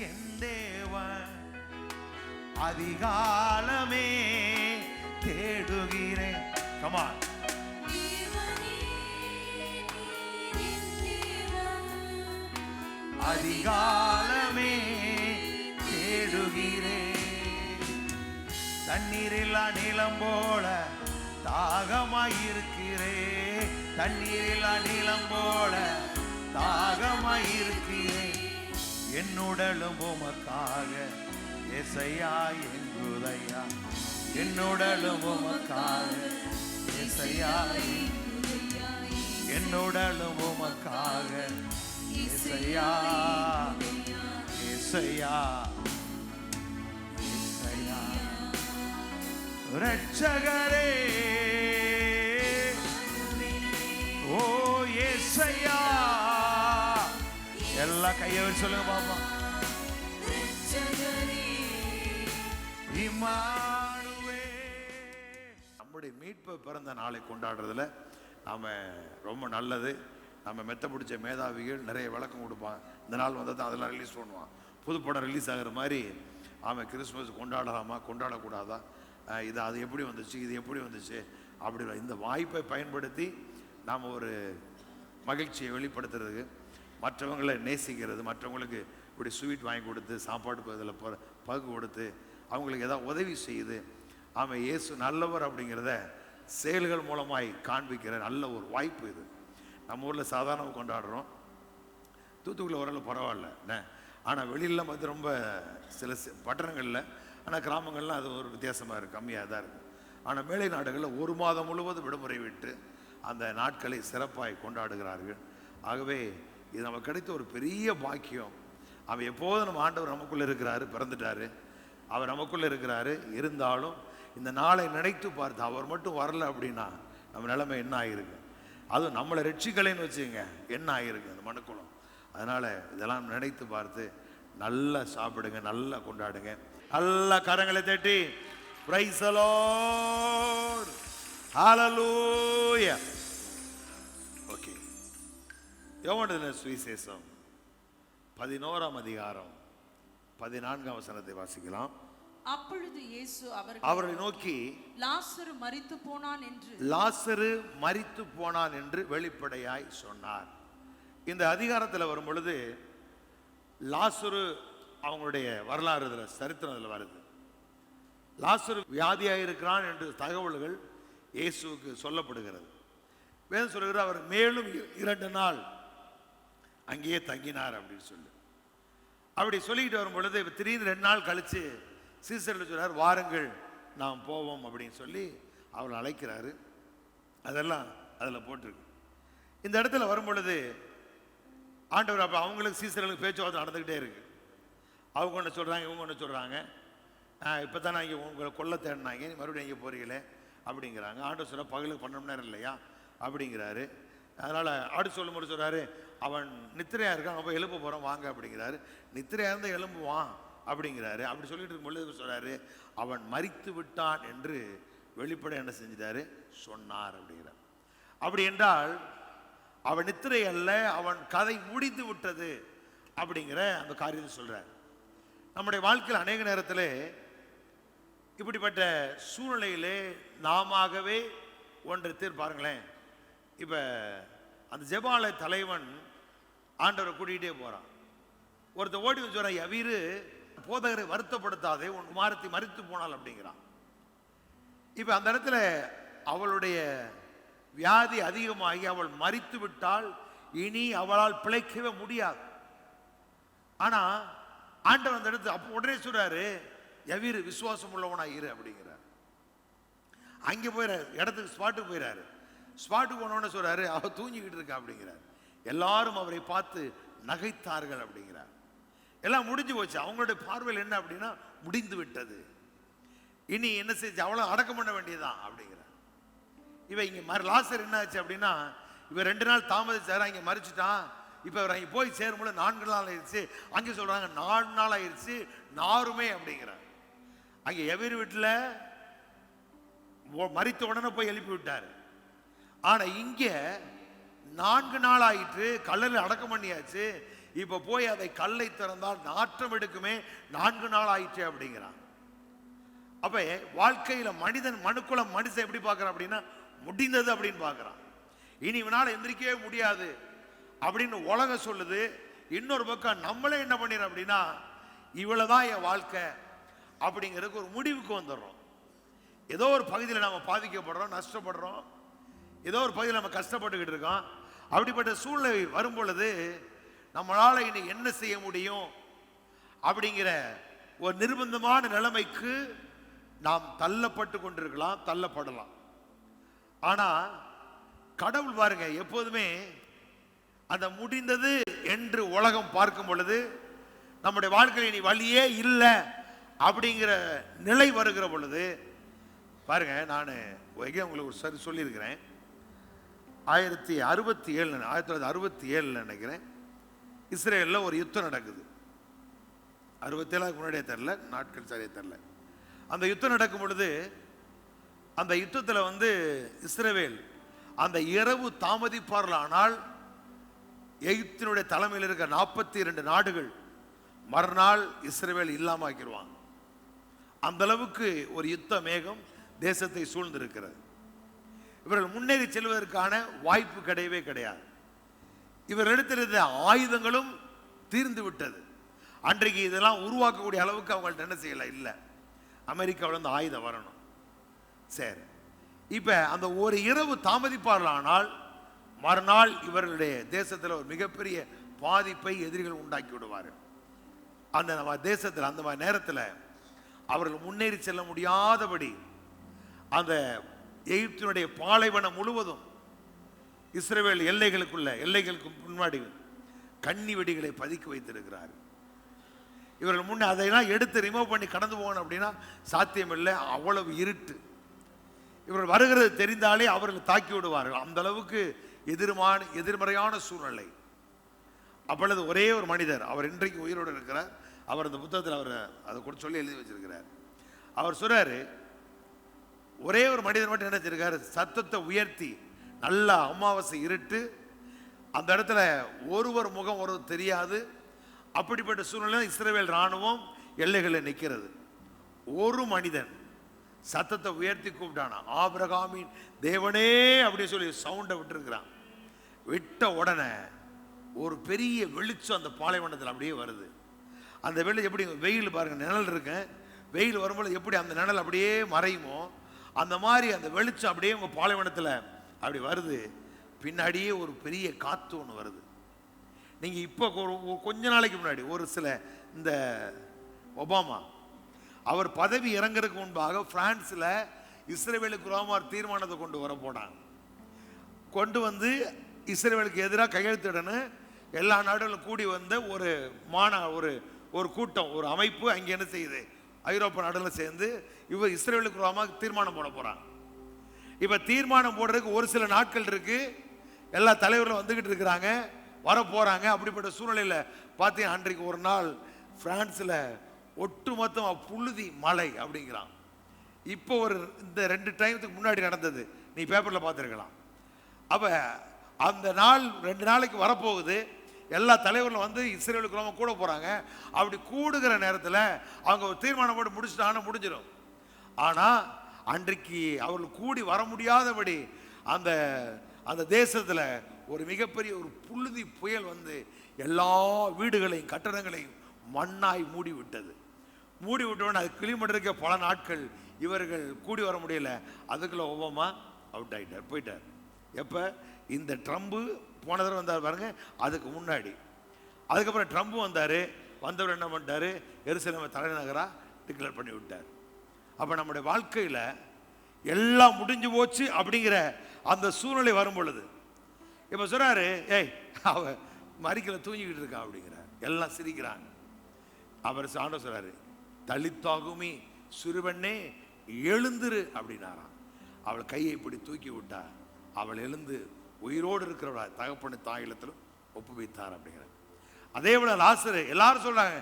என் தேவன் அதிகாலமே தேடுகிறேன். கமான். அதிகாலமே தேடுகிறேன். தண்ணீரில்லா நிலம் போல தாகமாயிருக்கிறேன். தண்ணீரில்லா நிலம் போல தாகமாயிருக்கிறேன். என்னுடலும் உமக்காக ஏசையா எங்குதையா. என்னுடலும் உமக்காக ஏசையா. என்னுடலும் உமக்காக ஏசையா ஏசையா ஏசையா. இரட்சகரே ஓ ஏசையா. எல்லா கையை வச்சு சொல்லுங்க பாப்பா. நம்முடைய மீட்பு பிறந்த நாளை கொண்டாடுறதுல நாம ரொம்ப நல்லது. நம்ம மெத்த பிடிச்ச மேதாவிகள் நிறைய விளக்கம் கொடுப்பான். இந்த நாள் வந்தால் தான் அதெல்லாம் ரிலீஸ் பண்ணுவான். புது படம் ரிலீஸ் ஆகிற மாதிரி அவன் கிறிஸ்மஸ் கொண்டாடலாமா கொண்டாடக்கூடாதா, இது அது எப்படி வந்துச்சு, இது எப்படி வந்துச்சு அப்படி இந்த வாய்ப்பை பயன்படுத்தி நாம் ஒரு மகிழ்ச்சியை வெளிப்படுத்துறதுக்கு, மற்றவங்களை நேசிக்கிறது, மற்றவங்களுக்கு இப்படி ஸ்வீட் வாங்கி கொடுத்து சாப்பாடு இதில் பகு கொடுத்து அவங்களுக்கு ஏதாவது உதவி செய்யுது. அவன் இயேசு நல்லவர் அப்படிங்கிறத செயல்கள் மூலமாய் காண்பிக்கிற நல்ல ஒரு வாய்ப்பு இது. நம்ம ஊரில் சாதாரணமாக கொண்டாடுறோம். தூத்துக்குடியில் ஓரளவு பரவாயில்ல என்ன, ஆனால் வெளியிலாம் பார்த்து ரொம்ப சில பட்டணங்களில், ஆனால் கிராமங்கள்லாம் அது ஒரு வித்தியாசமாக இருக்குது, கம்மியாக தான் இருக்குது. ஆனால் மேலை நாடுகளில் ஒரு மாதம் முழுவதும் விடுமுறை விட்டு அந்த நாட்களை சிறப்பாய் கொண்டாடுகிறார்கள். ஆகவே இது நமக்கு கிடைத்த ஒரு பெரிய பாக்கியம். அவன் எப்போதும் நம்ம ஆண்டவர் நமக்குள்ளே இருக்கிறாரு, பிறந்துட்டாரு, அவர் நமக்குள்ளே இருக்கிறாரு. இருந்தாலும் இந்த நாளை நினைத்து பார்த்து அவர் மட்டும் வரல அப்படின்னா நம்ம நிலைமை என்ன ஆகிருக்கு, அதுவும் நம்மளை ரட்சிக்கலைன்னு வச்சுங்க என்ன ஆகிருக்கு அந்த மனுக்குளம். அதனால் இதெல்லாம் நினைத்து பார்த்து நல்லா சாப்பிடுங்க, நல்லா கொண்டாடுங்க. நல்ல கரங்களை தட்டி praise the Lord, hallelujah. Okay, யோவான் சுவிசேஷம் 11ஆம் அதிகாரம் 14ஆம் வசனத்தை வாசிக்கலாம். அப்பொழுது இயேசு அவர்களை நோக்கி லாசரு மரித்து போனான் என்று வெளிப்படையாய் சொன்னார். இந்த அதிகாரத்தில் வரும் பொழுது லாசரு அவங்களுடைய வரலாறு சரித்திரத்தில் வருது. லாசரு வியாதியாக இருக்கிறான் என்று தகவல்கள் இயேசுவுக்கு சொல்லப்படுகிறது. வேதம் சொல்லுகிற அவர் மேலும் 2 நாள் அங்கேயே தங்கினார் அப்படின்னு சொல்லி அப்படி சொல்லிக்கிட்டு வரும் பொழுது திடீர்னு 2 நாள் கழிச்சு சீசர்கள் சொல்றார், வாருங்கள் நாம் போவோம் அப்படின்னு சொல்லி அவளை அழைக்கிறாரு. அதெல்லாம் அதில் போட்டிருக்கு. இந்த இடத்துல வரும் பொழுது ஆண்டவர் அப்போ அவங்களுக்கு சீசர்களுக்கு பேச்சுவார்த்தை நடந்துக்கிட்டே இருக்கு. அவங்க ஒன்று சொல்கிறாங்க, இவங்க ஒன்று சொல்கிறாங்க. இப்போ தானே இங்கே உங்களை கொல்ல தேடினாங்க, நீ மறுபடியும் இங்கே போறீங்களே அப்படிங்கிறாங்க. ஆண்டவர் சொல்ல பகலுக்கு 12 மணி நேரம் இல்லையா அப்படிங்கிறாரு. அதனால் ஆடு சொல்லும்போது சொல்கிறாரு, அவன் நித்திரையாக இருக்கான், அப்போ எழுப்ப போகிறான் வாங்க அப்படிங்கிறாரு. நித்திரையாக இருந்தால் எழும்புவான் அப்படிங்கிறாரு. அப்படி சொல்லிட்டு இருக்கும்பொழுது சொல்கிறாரு, அவன் மரித்து விட்டான் என்று வெளிப்படை என்ன செஞ்சிட்டாரு சொன்னார் அப்படிங்கிறார். அப்படி என்றால் அவன் நித்திரை அல்ல, அவன் கதை முடிந்து விட்டது அப்படிங்கிற அந்த காரியத்தை சொல்கிறார். நம்முடைய வாழ்க்கையில் அநேக நேரத்தில் இப்படிப்பட்ட சூழ்நிலையிலே நாமவே ஒன்று பாருங்களேன். இப்போ அந்த ஜெபாலய தலைவன் ஆண்டவரை கூட்டிகிட்டே போகிறான். ஒருத்தர் ஓடி வந்து சொல்கிறான், யவீரு போதகரை வருத்தப்படுத்தாதே, உன் குமாரத்தி மரித்து போனாள் அப்படிங்கிறான். இப்போ அந்த இடத்துல அவளுடைய வியாதி அதிகமாகி அவள் மரித்து விட்டால் இனி அவளால் பிழைக்கவே முடியாது. ஆனால் ஆண்டவர் அந்த இடத்துல அப்போ உடனே சொல்றாரு, யவீரு விசுவாசம் உள்ளவனாக இரு அப்படிங்கிறார். அங்கே போயிறாரு, இடத்துக்கு ஸ்பாட்டுக்கு போயிறாரு. ஸ்பாட்டுக்கு போனோன்னு சொல்றாரு, அவ தூங்கிக்கிட்டு இருக்கா அப்படிங்கிறார். எல்லாரும் அவரை பார்த்து நகைத்தார்கள் அப்படிங்கிறார். எல்லாம் முடிஞ்சு போச்சு. அவங்களுடைய பார்வையில் என்ன அப்படின்னா முடிந்து விட்டது, இனி என்ன செஞ்சு அவளை அடக்கம் பண்ண வேண்டியதுதான் அப்படிங்கிறார். இவ இங்க லாசர் என்ன ஆச்சு அப்படின்னா, இவ 2 நாள் தாமதிச்சாரு, அங்கே மறிச்சுட்டான். இப்போ அவர் அங்கே போய் சேரும்போது 4 நாள் ஆயிடுச்சு. அங்கே சொல்றாங்க 4 நாள் ஆயிடுச்சு நாருமே அப்படிங்கிறார். அங்கே எவரு வீட்டில் மறித்த உடனே போய் எழுப்பி விட்டாரு. ஆனா இங்க 4 நாள் ஆயிற்று, கல்லில் அடக்கம் பண்ணியாச்சு, இப்ப போய் அதை கல்லை திறந்தால் நாற்றம் எடுக்குமே, 4 நாள் ஆயிற்று அப்படிங்கிறான். அப்ப வாழ்க்கையில மனுக்குலம் மனுஷன் எப்படி பார்க்கறான் அப்படின்னா, முடிந்தது அப்படின்னு பார்க்கறான். இனி இவனால எந்திரிக்கவே முடியாது அப்படின்னு உலகம் சொல்லுது. இன்னொரு பக்கம் நம்மளே என்ன பண்ணிடுறோம் அப்படின்னா, இவ்வளவுதான் என் வாழ்க்கை அப்படிங்கிறதுக்கு ஒரு முடிவுக்கு வந்துடுறோம். ஏதோ ஒரு பகுதியில் நம்ம பாதிக்கப்படுறோம், நஷ்டப்படுறோம், ஏதோ ஒரு பகுதியில் நம்ம கஷ்டப்பட்டுக்கிட்டு இருக்கோம். அப்படிப்பட்ட சூழ்நிலை வரும் பொழுது நம்மளால இனி என்ன செய்ய முடியும் அப்படிங்கிற ஒரு நிர்பந்தமான நிலைமைக்கு நாம் தள்ளப்பட்டு கொண்டிருக்கலாம், தள்ளப்படலாம். ஆனா கடவுள் பாருங்க, எப்போதுமே அந்த முடிந்தது என்று உலகம் பார்க்கும் பொழுது நம்முடைய வாழ்க்கையில் இனி வழியே இல்லை அப்படிங்கிற நிலை வருகிற பொழுது பாருங்க, நான் உங்களுக்கு ஒரு சொல்லியிருக்கிறேன். 1967 நினைக்கிறேன், இஸ்ரேலில் ஒரு யுத்தம் நடக்குது. 67 முன்னாடியே தெரில, நாட்கள் சரியாக தெரில. அந்த யுத்தம் நடக்கும் பொழுது அந்த யுத்தத்தில் இஸ்ரவேல் அந்த இரவு தாமதிப்பார்களானால் எகிப்தினுடைய தலைமையில் இருக்க 42 நாடுகள் மறுநாள் இஸ்ரவேல் இல்லாம ஆக்கிடுவாங்க. அந்த அளவுக்கு ஒரு யுத்த மேகம் தேசத்தை சூழ்ந்திருக்கிறது. இவர்கள் முன்னேறி செல்வதற்கான வாய்ப்பு கிடையவே கிடையாது. இவர்களிடத்தில் இருந்த ஆயுதங்களும் தீர்ந்து விட்டது. அன்றைக்கு இதெல்லாம் உருவாக்கக்கூடிய அளவுக்கு அவங்கள்ட்ட என்ன செய்யல இல்லை. அமெரிக்காவில் அந்த ஆயுதம் வரணும். சரி, இப்ப அந்த ஒரு இரவு தாமதிப்பார்களானால் மறுநாள் இவர்களுடைய தேசத்தில் ஒரு மிகப்பெரிய பாதிப்பை எதிரிகள் உண்டாக்கி விடுவார்கள். அந்த நம்ம தேசத்தில் அந்த மாதிரி நேரத்தில் அவர்கள் முன்னேறி செல்ல முடியாதபடி அந்த எகிப்தினுடைய பாலைவனம் முழுவதும் இஸ்ரவேல் எல்லைகளுக்கு முன்னாடி கன்னி வெடிகளை பதுக்கி வைத்திருக்கிறார். இவர்கள் முன்னே அதையெல்லாம் எடுத்து ரிமூவ் பண்ணி கடந்து போகணும் அப்படின்னா சாத்தியம் இல்லை, அவ்வளவு இருட்டு. இவர்கள் வருகிறது தெரிந்தாலே அவர்கள் தாக்கி விடுவார்கள். அந்த அளவுக்கு எதிர்மறையான சூழ்நிலை. அப்பொழுது ஒரே ஒரு மனிதர், அவர் இன்றைக்கு உயிரோடு இருக்கிறார். அவர் அந்த புத்தகத்தில் அவர் அதை கூட சொல்லி எழுதி வச்சிருக்கிறார். அவர் சொல்றாரு, ஒரே ஒரு மனிதன் மட்டும் நினைச்சிருக்காரு, சத்தத்தை உயர்த்தி நல்ல அமாவாசை இருட்டு, அந்த இடத்துல ஒருவர் முகம் ஒருவர் தெரியாது. அப்படிப்பட்ட சூழ்நிலை இஸ்ரவேல் ராணுவம் எல்லைகளில் நிற்கிறது. ஒரு மனிதன் சத்தத்தை உயர்த்தி கூப்பிட்டானா, ஆபிரகாமின் தேவனே அப்படின்னு சொல்லி சவுண்டை விட்டுருக்கிறான். விட்ட உடனே ஒரு பெரிய வெளிச்சம் அந்த பாலைவனத்தில் அப்படியே வருது. அந்த வெளிச்சம் எப்படி, வெயில் பாருங்க, நிழல் இருக்கு, வெயில் வரும்போது எப்படி அந்த நிழல் அப்படியே மறையுமோ அந்த மாதிரி அந்த வெளிச்சம் அப்படியே உங்க பாலைவனத்தில் அப்படி வருது. பின்னாடியே ஒரு பெரிய காத்து ஒன்று வருது. நீங்க இப்போ கொஞ்ச நாளைக்கு முன்னாடி ஒரு சில இந்த ஒபாமா அவர் பதவி இறங்குறதுக்கு முன்பாக பிரான்ஸ்ல இஸ்ரவேலுக்கு ரோமார் தீர்மானத்தை கொண்டு வர போனாங்க. கொண்டு வந்து இஸ்ரவேலுக்கு எதிராக கையெழுத்திடணும் எல்லா நாடுகளும் கூடி வந்த ஒரு கூட்டம், ஒரு அமைப்பு அங்கே என்ன செய்யுது, ஐரோப்பா நாடுகளில் சேர்ந்து இவர் இஸ்ரவேலுக்கு ரோமாவுக்கு தீர்மானம் போட போறாங்க. இப்ப தீர்மானம் போடுறதுக்கு ஒரு சில நாட்கள் இருக்கு. எல்லா தலைவர்களும் வந்துகிட்டு இருக்கிறாங்க, வர போறாங்க. அப்படிப்பட்ட சூழ்நிலையில பார்த்தீங்கன்னா அன்றைக்கு ஒரு நாள் பிரான்ஸ்ல ஒட்டுமொத்தமா புழுதி மழை அப்படிங்கிறான். இப்போ இந்த 2 டைமுக்கு முன்னாடி நடந்தது, நீ பேப்பர்ல பார்த்துருக்கலாம். அப்ப அந்த நாள் 2 நாளைக்கு வரப்போகுது. எல்லா தலைவர்களும் வந்து இஸ்ரேலுக்கு ரோமா கூட போறாங்க. அப்படி கூடுகிற நேரத்தில் அவங்க ஒரு தீர்மானம் போட்டு முடிச்சுட்டாங்கன்னா முடிஞ்சிடும். ஆனா அன்றைக்கு அவர்கள் கூடி வர முடியாதபடி அந்த அந்த தேசத்துல ஒரு மிகப்பெரிய ஒரு புழுதி புயல் வந்து எல்லா வீடுகளையும் கட்டடங்களையும் மண்ணாய் மூடி விட்டது. மூடி விட்டோன்னு அது கிளிமட் இருக்க பல நாட்கள் இவர்கள் கூடி வர முடியல. அதுக்குள்ள ஒபாமா அவுட் ஆயிட்டார், போயிட்டார். எப்ப இந்த ட்ரம்ப் போன தடவை வந்தார் பாருங்க, அதுக்கு முன்னாடி. அதுக்கப்புறம் ட்ரம்ப் வந்தாரு, வந்தவர் என்ன பண்ணிட்டாரு, எருசலேமை தலைநகரா டிக்ளேர் பண்ணி விட்டார். அப்ப நம்முடைய வாழ்க்கையில எல்லாம் முடிஞ்சு போச்சு அப்படிங்கிற அந்த சூழ்நிலை வரும் பொழுது இப்ப சொல்றாரு, ஏய் அவ மறிக்கல தூங்கிக்கிட்டு இருக்கா அப்படிங்கிறார். எல்லாம் சிரிக்கிறாங்க. அவர் ஆண்டவர் சொல்றாரு, தலித்தாகுமி சிறுவண்ணே எழுந்துரு அப்படின்னாராம். அவள் கையை இப்படி தூக்கி விட்டா, அவள் எழுந்து உயிரோடு இருக்கிறவளா தகப்பனு தாயிலத்திலும் ஒப்பு வைத்தார் அப்படிங்கிறார். அதே போல லாசரு, எல்லாரும் சொல்றாங்க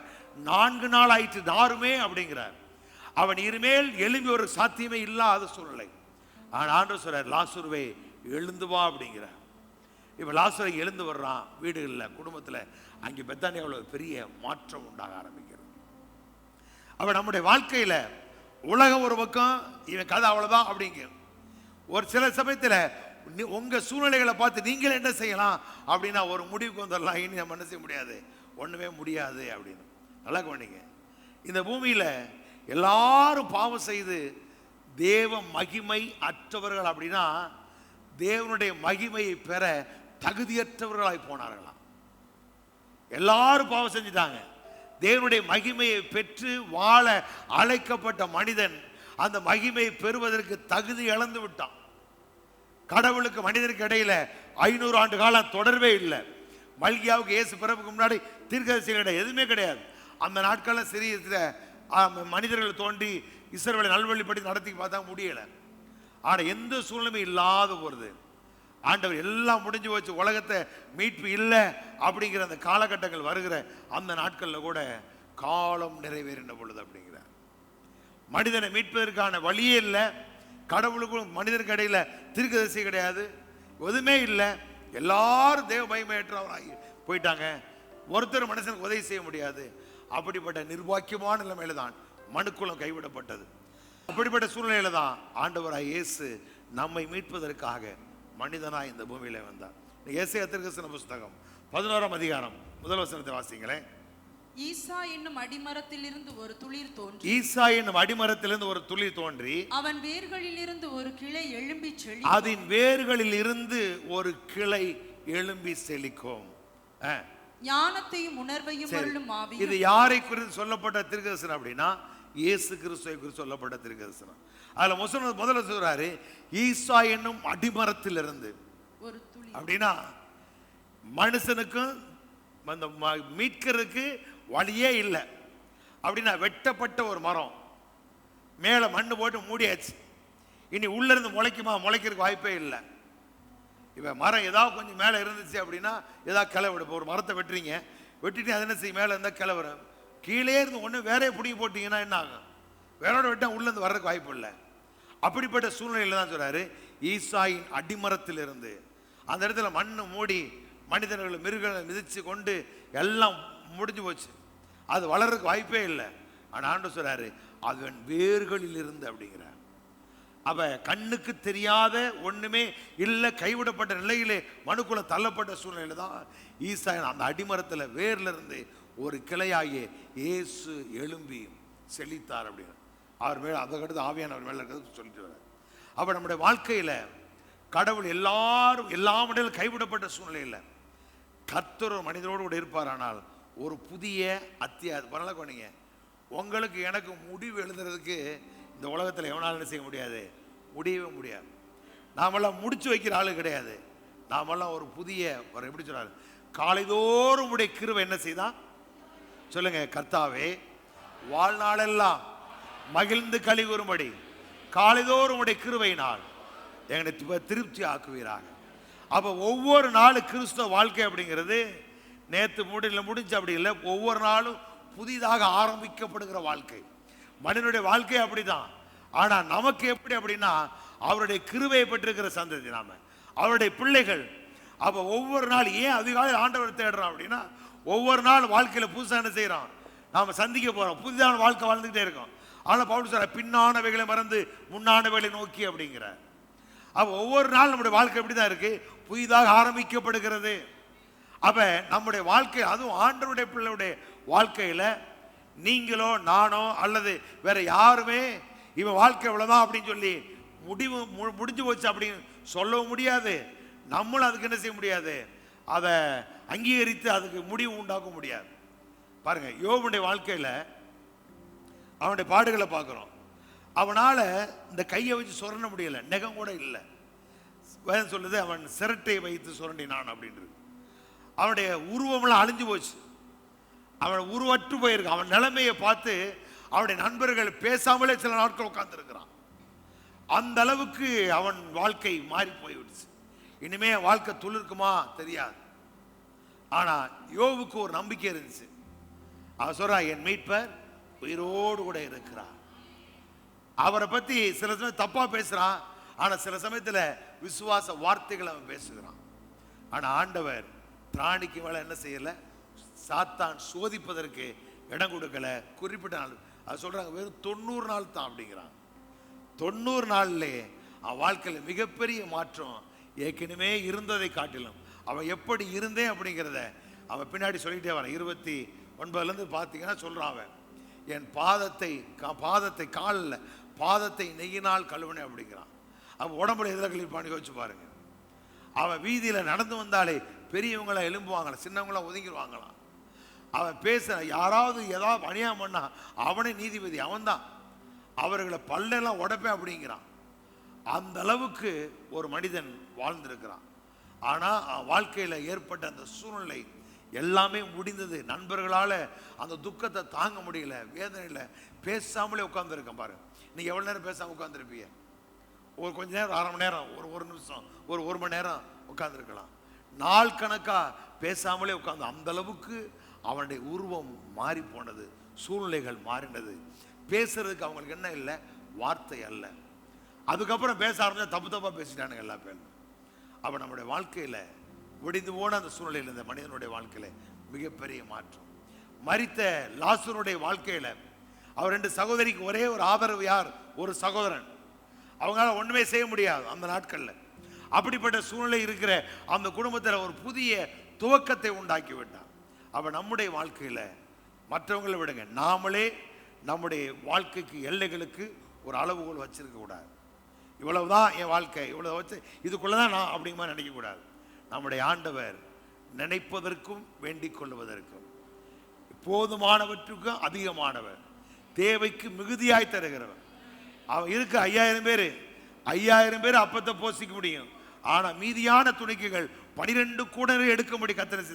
4 நாள் ஆயிற்று நாருமே அப்படிங்கிறார். அவன் இனிமேல் எழும்பி ஒரு சாத்தியமே இல்லாத சூழ்நிலை. ஆனா ஆண்டவர் சொல்றார், லாசருவே எழுந்து வா அப்படிங்கிறார். இப்போ லாசரு எழுந்து வர்றான், வீடுகளில் குடும்பத்தில் அங்கே பெத்தானியாவில் ஒரு பெரிய மாற்றம் உண்டாக ஆரம்பிக்கிறது. அப்போ நம்முடைய வாழ்க்கையில் உலகம் ஒரு பக்கம், இவன் கதை அவ்வளோதான் அப்படிங்க. ஒரு சில சமயத்தில் உங்கள் சூழ்நிலைகளை பார்த்து நீங்கள் என்ன செய்யலாம் அப்படின்னா ஒரு முடிவுக்கு வந்துடலாம். இனி நம்ம என்ன செய்ய முடியாது, ஒன்றுமே முடியாது அப்படின்னு. நல்லா கவனிங்க, இந்த பூமியில் எல்லாரும் பாவம் செய்து தேவ மகிமை அற்றவர்கள் அப்படின்னா தேவனுடைய மகிமையை பெற தகுதியற்றவர்களாய் போனார்களாம். எல்லாரும் பாவம் செஞ்சுட்டாங்க. தேவனுடைய மகிமையை பெற்று வாழ அழைக்கப்பட்ட மனிதன் அந்த மகிமையை பெறுவதற்கு தகுதி இழந்து விட்டான். கடவுளுக்கு மனிதனுக்கு இடையில 500 ஆண்டு காலம் தொடர்பே இல்லை. மல்கியாவுக்கு இயேசு பிறப்புக்கு முன்னாடி தீர்க்கதரிசிகள் கிடையாது, எதுவுமே கிடையாது. அந்த நாட்களில் சிறிய மனிதர்கள் தோன்றி இஸ்ரவேலை நல்வழிப்படி நடத்தி பார்த்தா முடியலை. ஆனால் எந்த சூழ்நிலையும் இல்லாத போகிறது. ஆண்டவர் எல்லாம் முடிஞ்சு வச்சு உலகத்தை மீட்பு இல்லை அப்படிங்கிற அந்த காலகட்டங்கள் வருகிற அந்த நாட்களில் கூட காலம் நிறைவேறின பொழுது அப்படிங்கிறார். மனிதனை மீட்பதற்கான வழியே இல்லை. கடவுளுக்கும் மனிதருக்கு இடையில தீர்க்கதரிசி கிடையாது, எதுவுமே இல்லை. எல்லாரும் தேவ மகிமையற்றவராகி போயிட்டாங்க. ஒருத்தர் மனுஷனுக்கு உதவி செய்ய முடியாது. அப்படிப்பட்ட நிர்வாக்கியமான நிலைமையில தான் மனுக்குலம் கைவிடப்பட்டது. அப்படிப்பட்ட சூழ்நிலையில தான் ஆண்டவராய் இயேசு நம்மை மீட்பதற்காக மனிதனாய் இந்த பூமியில வந்தார். ஏசாயா தீர்க்கதரிசன புஸ்தகம் 11ஆம் அதிகாரம் 1 வசனத்தை வாசிங்களேன். ஈசா என்னும் அடிமரத்திலிருந்து ஒரு துளிர் தோன்றி, ஈசா என்னும் அடிமரத்திலிருந்து ஒரு துளிர் தோன்றி, அவன் வேர்களில் இருந்து ஒரு கிளை எழும்பி செழி, அதன் வேர்களில் இருந்து ஒரு கிளை எழும்பி செழிக்கும். ஞானத்தையும் உணர்வையும் அருளும் ஆவியும். இது யாரை குறித்து சொல்லப்பட்ட தீர்க்கதரிசனம் அப்படின்னா இயேசு கிறிஸ்துவை குறித்து சொல்லப்பட்ட தீர்க்கதரிசனம். அதுல முதல்ல சொல்றாரு ஈசா என்னும் அடிமரத்திலிருந்து ஒரு துளி அப்படின்னா மனுஷனுக்கும் அந்த மீட்கிறதுக்கு வழியே இல்லை. அப்படின்னா வெட்டப்பட்ட ஒரு மரம் மேலே மண்ணு போட்டு மூடியாச்சு. இனி உள்ள இருந்து முளைக்குமா? முளைக்கிறதுக்கு வாய்ப்பே இல்லை. இப்போ மரம் ஏதாவது கொஞ்சம் மேலே இருந்துச்சு அப்படின்னா ஏதாவது கிளை விடும். ஒரு மரத்தை வெட்டுறீங்க, வெட்டிட்டு அது என்ன செய்யும், மேலே இருந்தால் கிளை வரும். கீழே இருந்து ஒன்று வேற பிடிங்கி போட்டிங்கன்னா என்ன ஆகும்? வேறோட வெட்டா உள்ளேருந்து வர்றதுக்கு வாய்ப்பு இல்லை. அப்படிப்பட்ட சூழ்நிலையில் தான் சொல்கிறாரு ஈசாயின் அடிமரத்திலிருந்து. அந்த இடத்துல மண்ணு மூடி மனிதர்கள் மிருகங்களை மிதித்து கொண்டு எல்லாம் முடிஞ்சு போச்சு. அது வளர்றதுக்கு வாய்ப்பே இல்லை. ஆனால் ஆண்டவர் சொல்கிறாரு அதன் வேர்களில் இருந்து அப்படிங்கிறார். அவ கண்ணுக்கு தெரியாத ஒண்ணுமே இல்லை, கைவிடப்பட்ட நிலையிலே மனுக்குள்ள தள்ளப்பட்ட சூழ்நிலையில தான் ஈசாயின் அந்த அடிமரத்தில் வேர்ல இருந்து ஒரு கிளையாகிய இயேசு எழும்பி செழித்தார் அப்படின்னு அவர் மேல அந்த கடுத்து ஆவியானவர் மேல இருக்கிறது சொல்லிட்டு வர்றார். அப்ப நம்முடைய வாழ்க்கையில கடவுள் எல்லாரும் எல்லா மனிதர்களும் கைவிடப்பட்ட சூழ்நிலையில் கர்த்தர் ஒரு மனிதரோடு கூட இருப்பார். ஆனால் ஒரு புதிய அத்தியாயம் பண்ணல. உங்களுக்கு எனக்கு முடிவு எழுதுறதுக்கு இந்த உலகத்தில் எவனாலும் என்ன செய்ய முடியாது, முடியவே முடியாது. நாமெல்லாம் முடிச்சு வைக்கிற ஆளு கிடையாது. நாமெல்லாம் ஒரு புதிய ஒரு எப்படி சொல்றாரு, காலைதோறும் உடைய கிருபை என்ன செய்தான் சொல்லுங்க, கர்த்தாவே வாழ்நாளெல்லாம் மகிழ்ந்து களி கூறும்படி காலைதோறும் உடைய கிருபையினால் எங்களை திருப்தி ஆக்குவீராக. அப்போ ஒவ்வொரு நாளும் கிறிஸ்தவ வாழ்க்கை அப்படிங்கிறது நேற்று முடிஞ்சு அப்படி இல்லை. ஒவ்வொரு நாளும் புதிதாக ஆரம்பிக்கப்படுகிற வாழ்க்கை. மனிதனுடைய வாழ்க்கை அப்படிதான். ஆனால் நமக்கு எப்படி அப்படின்னா அவருடைய கிருபையை பெற்றிருக்கிற சந்ததி நாம, அவருடைய பிள்ளைகள். அப்போ ஒவ்வொரு நாள் ஏன் அதிகாலையில் ஆண்டவர் தேடுறோம் அப்படின்னா ஒவ்வொரு நாள் வாழ்க்கையில் புதுசாக என்ன செய்கிறோம், நாம் சந்திக்க போகிறோம், புதிதான வாழ்க்கை வாழ்ந்துக்கிட்டே இருக்கோம். ஆனால் பவுல் சொல்ற பின்னானவைகளை மறந்து முன்னானவைகளை நோக்கி அப்படிங்கிறார். அப்போ ஒவ்வொரு நாள் நம்முடைய வாழ்க்கை எப்படி தான் இருக்கு, புதிதாக ஆரம்பிக்கப்படுகிறது. அப்போ நம்முடைய வாழ்க்கை, அதுவும் ஆண்டவருடைய பிள்ளையுடைய வாழ்க்கையில் நீங்களோ நானோ அல்லது வேற யாருமே இவன் வாழ்க்கை இவ்வளவுதான் அப்படின்னு சொல்லி முடிஞ்சு போச்சு அப்படின்னு சொல்லவும் முடியாது. நம்மளும் அதுக்கு என்ன செய்ய முடியாது, அதை அங்கீகரித்து அதுக்கு முடிவு உண்டாக்க முடியாது. பாருங்க, யோபுடைய வாழ்க்கையில் அவனுடைய பாடுகளை பார்க்குறோம். அவனால் இந்த கையை வச்சு சுரண்ட முடியலை, நெகம் கூட இல்லை. வேதம் சொல்லுது அவன் சிரட்டை வைத்து சுரண்டினான் அப்படின்றது. அவனுடைய உருவமெல்லாம் அழிஞ்சு போச்சு, அவன் உருவற்று போயிருக்கு. அவன் நிலைமையை பார்த்து அவனுடைய நண்பர்கள் பேசாமலே சில நாட்கள் உட்கார்ந்துருக்கிறான். அந்த அளவுக்கு அவன் வாழ்க்கை மாறி போய்விடுச்சு. இனிமே வாழ்க்கை துளிர்க்குமா தெரியாது. ஆனால் யோபுக்கு ஒரு நம்பிக்கை இருந்துச்சு. அவன் சொல்றா, என் மீட்பர் உயிரோடு கூட இருக்கிறார். அவரை பற்றி சில சமயம் தப்பா பேசுறான், ஆனால் சில சமயத்தில் விசுவாச வார்த்தைகளை அவன் பேசுகிறான். ஆனா ஆண்டவர் திராணிக்கு மேல என்ன செய்யல, சாத்தான் சோதிப்பதற்கு இடம் கொடுக்கல. குறிப்பிட்ட நாள், அது சொல்றாங்க வெறும் 90 நாள் தான் அப்படிங்கிறான். 90 நாள்லே அவன் வாழ்க்கையில மிகப்பெரிய மாற்றம். ஏற்கனவே இருந்ததை காட்டிலும் அவன் எப்படி இருந்தேன் அப்படிங்கிறத அவன் பின்னாடி சொல்லிட்டே வரான். 29 பார்த்தீங்கன்னா சொல்றான், அவன் என் பாதத்தை காலில் பாதத்தை நெய்யினால் கழுவினேன் அப்படிங்கிறான். அவன் உடம்புல எதில் கழிப்பான்னு யோசிச்சு பாருங்க. அவன் வீதியில நடந்து வந்தாலே பெரியவங்கள எலும்புவாங்களாம், சின்னவங்கள ஒதுங்கிடுவாங்களாம். அவன் பேச யாராவது ஏதாவது அநியாயம் பண்ணா அவனே நீதிபதி, அவன்தான் அவர்களை பல்லெல்லாம் உடைப்பேன் அப்படிங்கிறான். அந்த அளவுக்கு ஒரு மனிதன் வாழ்ந்திருக்கிறான். ஆனா வாழ்க்கையில ஏற்பட்ட அந்த சூழ்நிலை எல்லாமே முடிந்தது. நண்பர்களால அந்த துக்கத்தை தாங்க முடியல, வேதனையில பேசாமலே உட்கார்ந்துருக்கேன் பாருங்க. நீங்க எவ்வளவு நேரம் பேசாம உட்கார்ந்துருப்பீங்க? ஒரு கொஞ்ச நேரம், அரை மணி நேரம், ஒரு நிமிஷம், ஒரு மணி நேரம் உட்கார்ந்துருக்கலாம். நாள் கணக்கா பேசாமலே உட்கார்ந்து. அந்த அளவுக்கு அவனுடைய உருவம் மாறி போனது, சூழ்நிலைகள் மாறினது. பேசுறதுக்கு அவங்களுக்கு என்ன இல்லை, வார்த்தை அல்ல. அதுக்கப்புறம் பேச ஆரம்பிச்சா தப்பா பேசிட்டானுங்க எல்லா பேரும். அப்ப நம்முடைய வாழ்க்கையில முடிந்து போன அந்த சூழ்நிலையில் இந்த மனிதனுடைய வாழ்க்கையில மிகப்பெரிய மாற்றம். மரித்த லாசருடைய வாழ்க்கையில அவர் 2 சகோதரிக்கு ஒரே ஒரு ஆதரவு யார்? ஒரு சகோதரன். அவங்களால ஒண்ணுமே செய்ய முடியாது அந்த நாட்கள்ல. அப்படிப்பட்ட சூழ்நிலை இருக்கிற அந்த குடும்பத்தில் ஒரு புதிய துவக்கத்தை உண்டாக்கி விட்டார். அப்ப நம்முடைய வாழ்க்கையில மற்றவங்களை விடுங்க, நாமளே நம்முடைய வாழ்க்கைக்கு எல்லைகளுக்கு ஒரு அளவுகோல் வச்சிருக்க கூடாது. இவ்வளவுதான் என் வாழ்க்கை, இவ்வளவு வச்சு இதுக்குள்ளதான் நான் அப்படிங்கிற மாதிரி நினைக்க கூடாது. நம்முடைய ஆண்டவர் நினைப்பதற்கும் வேண்டிக் கொள்வதற்கும் போதுமானவற்றுக்கும் அதிகமானவர், தேவைக்கு மிகுதியாய் தருகிறவர். அவன் இருக்க 5000 பேர் அப்பத்தை போசிக்க முடியும். ஆனா மீதியான துணிக்கைகள் 12 கூடவே எடுக்கும்படி கர்த்தர்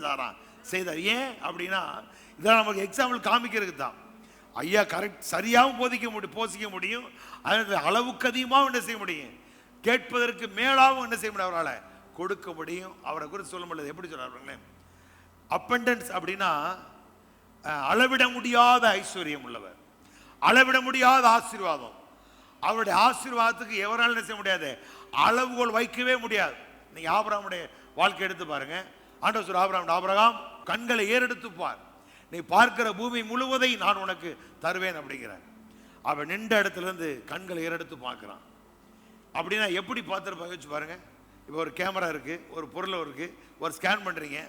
செய்தார். ஏன் அப்படின்னா இதான் நமக்கு எக்ஸாம்பிள் காமிக்கிறதுக்கு தான். ஐயா கரெக்ட் சரியாகவும் போசிக்க முடியும், அதற்கு அளவுக்கு அதிகமாகவும் என்ன செய்ய முடியும், கேட்பதற்கு மேலாகவும் என்ன செய்ய முடியும், அவரால் கொடுக்க முடியும். அவரை குறித்து சொல்ல முடியாது. எப்படி சொல்றாருங்களே, அப்பண்டன்ஸ் அப்படின்னா அளவிட முடியாத ஐஸ்வர்யம் உள்ளவர், அளவிட முடியாத ஆசீர்வாதம். அவருடைய ஆசீர்வாதத்துக்கு எவரால் என்ன செய்ய முடியாது, அளவுகோல் வைக்கவே முடியாது. நீங்க ஆபிரகாமுடைய வாழ்க்கை எடுத்து பாருங்க. ஆண்டவர் சொல்றார், ஆபிரகாம் கண்களை ஏறெடுத்து பார், நீ பார்க்கிற பூமி முழுவதை நான் உனக்கு தருவேன் அப்படிங்கிறார். அவன் நின்ற இடத்துல இருந்து கண்களை ஏறெடுத்து பார்க்கிறான். அப்படின்னா எப்படி பார்த்துருப்பாங்க வச்சு பாருங்க. இப்போ ஒரு கேமரா இருக்கு, ஒரு பொருள் இருக்கு, ஒரு ஸ்கேன் பண்றீங்க.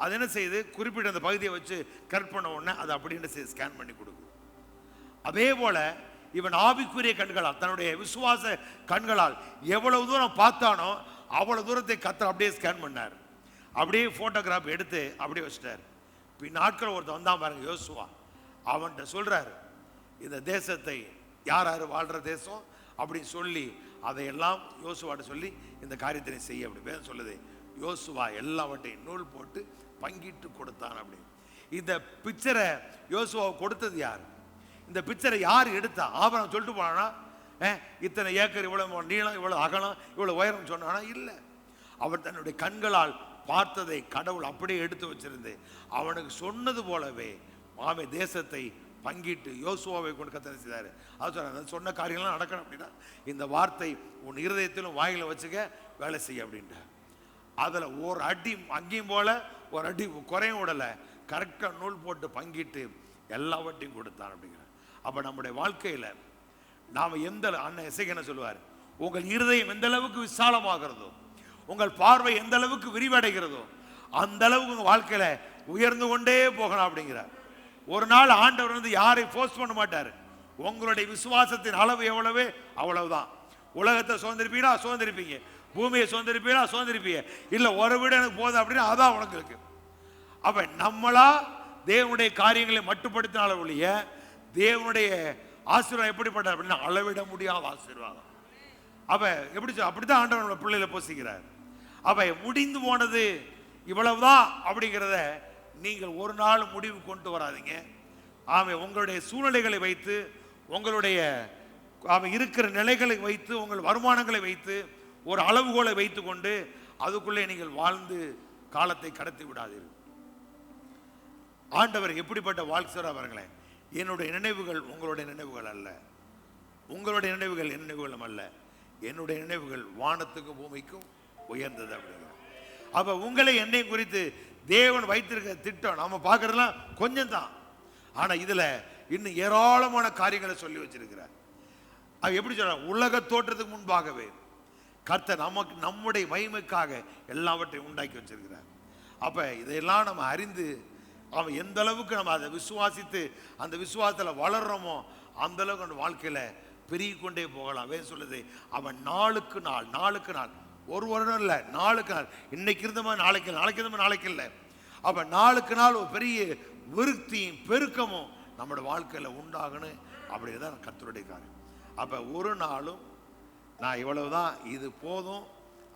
அது என்ன செய்யுது, குறிப்பிட்ட அந்த பகுதியை வச்சு கரெக்ட் பண்ண உடனே அது அப்படின்னு செய்து ஸ்கேன் பண்ணி கொடுக்கும். அதே போல இவன் ஆவிக்குரிய கண்களால், தன்னுடைய விசுவாச கண்களால் எவ்வளவு தூரம் பார்த்தானோ அவ்வளவு தூரத்தை கர்த்தர் அப்படியே ஸ்கேன் பண்ணார். அப்படியே போட்டோகிராஃப் எடுத்து அப்படியே வச்சிட்டார். பின் நாட்கள் ஒருத்தர் வந்தான் பாருங்க, யோசுவா. அவன்கிட்ட சொல்றாரு, இந்த தேசத்தை யார் யார் வாழ்ற தேசம் அப்படின்னு சொல்லி அதையெல்லாம் யோசுவாட்ட சொல்லி இந்த காரியத்தை செய்ய அப்படி வேதம் சொல்லுது. யோசுவா எல்லாவற்றையும் நூல் போட்டு பங்கிட்டு கொடுத்தான் அப்படின்னு. இந்த பிக்சரை யோசுவா கொடுத்தது யார்? இந்த பிக்சரை யார் எடுத்தா? ஆபிரகாம் சொல்லிட்டு போனானா இத்தனை ஏக்கர், இவ்வளவு நீளம், இவ்வளவு அகலம், இவ்வளவு உயரம் சொன்னானா? இல்லை. அவன் தன்னுடைய கண்களால் பார்த்ததை கடவுள் அப்படியே எடுத்து வச்சிருந்து அவனுக்கு சொன்னது போலவே ஆமே தேசத்தை பங்கிட்டு யோசுவாவை கொண்டு கர்த்தர் செய்தாரு. அது சொன்ன காரியங்கள்லாம் நடக்கணும் அப்படின்னா இந்த வார்த்தை உன் இருதயத்திலும் வாயில வச்சுக்க, வேலை செய்ய அப்படின்ட்டு. அதுல ஒரு அடி அங்கேயும் போல ஒரு அடி குறையும் விடலை, கரெக்டா நூல் போட்டு பங்கிட்டு எல்லாவற்றையும் கொடுத்தான் அப்படிங்கிற. அப்ப நம்முடைய வாழ்க்கையில நாம எந்த அண்ணன் இசைக்கன சொல்லுவார், உங்கள் இருதயம் எந்த அளவுக்கு விசாலமாகிறதோ, உங்கள் பார்வை எந்த அளவுக்கு விரிவடைகிறதோ அந்த அளவுக்கு உங்க வாழ்க்கையில உயர்ந்து கொண்டே போகலாம் அப்படிங்கிறார். ஒரு நாள் ஆண்டவர் வந்து யாரை போஸ்ட் பண்ண மாட்டாரு. உங்களுடைய விசுவாசத்தின் அளவு எவ்வளவு அவ்வளவுதான். உலகத்தை சுதந்திரிப்பீங்களா சுதந்திரிப்பீங்க, பூமியை சுதந்திரிப்பீங்களா சுதந்திரிப்பீங்க, இல்ல ஒரு வீடு எனக்கு போதும் அப்படின்னா அதான் உனக்கு இருக்கு. அப்ப நம்மளா தேவனுடைய காரியங்களை மட்டுப்படுத்தினால ஒழிய தேவனுடைய ஆசீர்வாதம் எப்படிப்பட்டார் அப்படின்னா அளவிட முடியாத ஆசீர்வாதம். அப்ப எப்படி அப்படித்தான் ஆண்டவர் பிள்ளைகளை போசிக்கிறார். அப்ப முடிந்து போனது இவ்வளவுதான் அப்படிங்கிறத நீங்கள் ஒரு நாள் முடிவு கொண்டு வராதீங்க. ஆமை உங்களுடைய சூழ்நிலைகளை வைத்து, உங்களுடைய இருக்கிற நிலைகளை வைத்து, உங்கள் வருமானங்களை வைத்து ஒரு அளவுகோலை வைத்து கொண்டு அதுக்குள்ளே நீங்கள் வாழ்ந்து காலத்தை கடத்தி விடாதீர்கள். ஆண்டவர் எப்படிப்பட்ட வாழ்க்கை அவர்களே, என்னுடைய நினைவுகள் உங்களுடைய நினைவுகள் அல்ல, உங்களுடைய நினைவுகள் என் நினைவுகளும் அல்ல, என்னுடைய நினைவுகள் வானத்துக்கும் பூமிக்கும் உயர்ந்தது அப்படிங்கிற. அப்ப உங்களை என்னையும் குறித்து தேவன் வைத்திருக்க திட்டம் நம்ம பார்க்கறதெல்லாம் கொஞ்சம் தான். ஆனா இதுல இன்னும் ஏராளமான காரியங்களை சொல்லி வச்சிருக்கிறார். அது எப்படி சொல்ற, உலக தோற்றத்துக்கு முன்பாகவே கர்த்தர் நமக்கு நம்முடைய மகிமைக்காக எல்லாவற்றையும் உண்டாக்கி வச்சிருக்கிறார். அப்ப இதையெல்லாம் நம்ம அறிந்து அவன் எந்த அளவுக்கு நம்ம அதை விசுவாசித்து அந்த விசுவாசத்தில் வளர்றோமோ அந்த அளவுக்கு நம்ம வாழ்க்கையில பெருகி கொண்டே போகலாம். வேறு சொல்லுது, அவன் நாளுக்கு நாள் நாளுக்கு நாள், ஒரு வருடம் இல்லை, நாளுக்கு நாள், இன்னைக்கு இருந்த மாதிரி நாளைக்கு இல்லை, நாளைக்கு இருந்த மாதிரி நாளைக்கு இல்லை. அப்ப நாளுக்கு நாள் ஒரு பெரிய விருத்தியும் பெருக்கமும் நம்மளோட வாழ்க்கையில உண்டாகணும். அப்படிதான் கர்த்தருடைய காரியம். அப்ப ஒரு நாளும் நான் இவ்வளவுதான், இது போதும்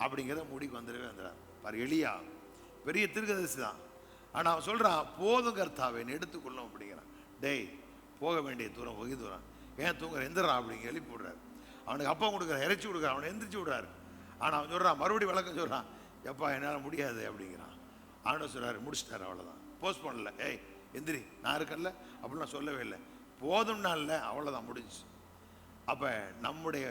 அப்படிங்கிறத முடிக்கு வந்துடவே வந்துடார். பாரு, எலியா பெரிய தீர்க்கதரிசி தான். ஆனா அவன் சொல்றான், போதும் கர்த்தாவே எடுத்துக்கொள்ளும் அப்படிங்கிறான். டேய், போக வேண்டிய தூரம் வெகு தூரம், ஏன் தூங்குற, எந்திரா அப்படிங்க எழுப்பி விடுறாரு. அவனுக்கு அப்பா கொடுக்குற, இறைச்சி கொடுக்குற, அவனை எந்திரிச்சு விடுறாரு. ஆனா அவன் சொல்றான், மறுபடியும் விளக்கம் சொல்றான், எப்பா என்னால் முடியாது அப்படிங்கிறான். ஆண்டவர் சொல்றாரு, முடிச்சிட்டாரு, அவ்வளோதான், போஸ்ட் பண்ணல, ஏய் எந்திரி நான் இருக்கல அப்படிலாம் சொல்லவே இல்லை, போதும்னா இல்லை, அவ்வளோதான், முடிஞ்சு. அப்ப நம்முடைய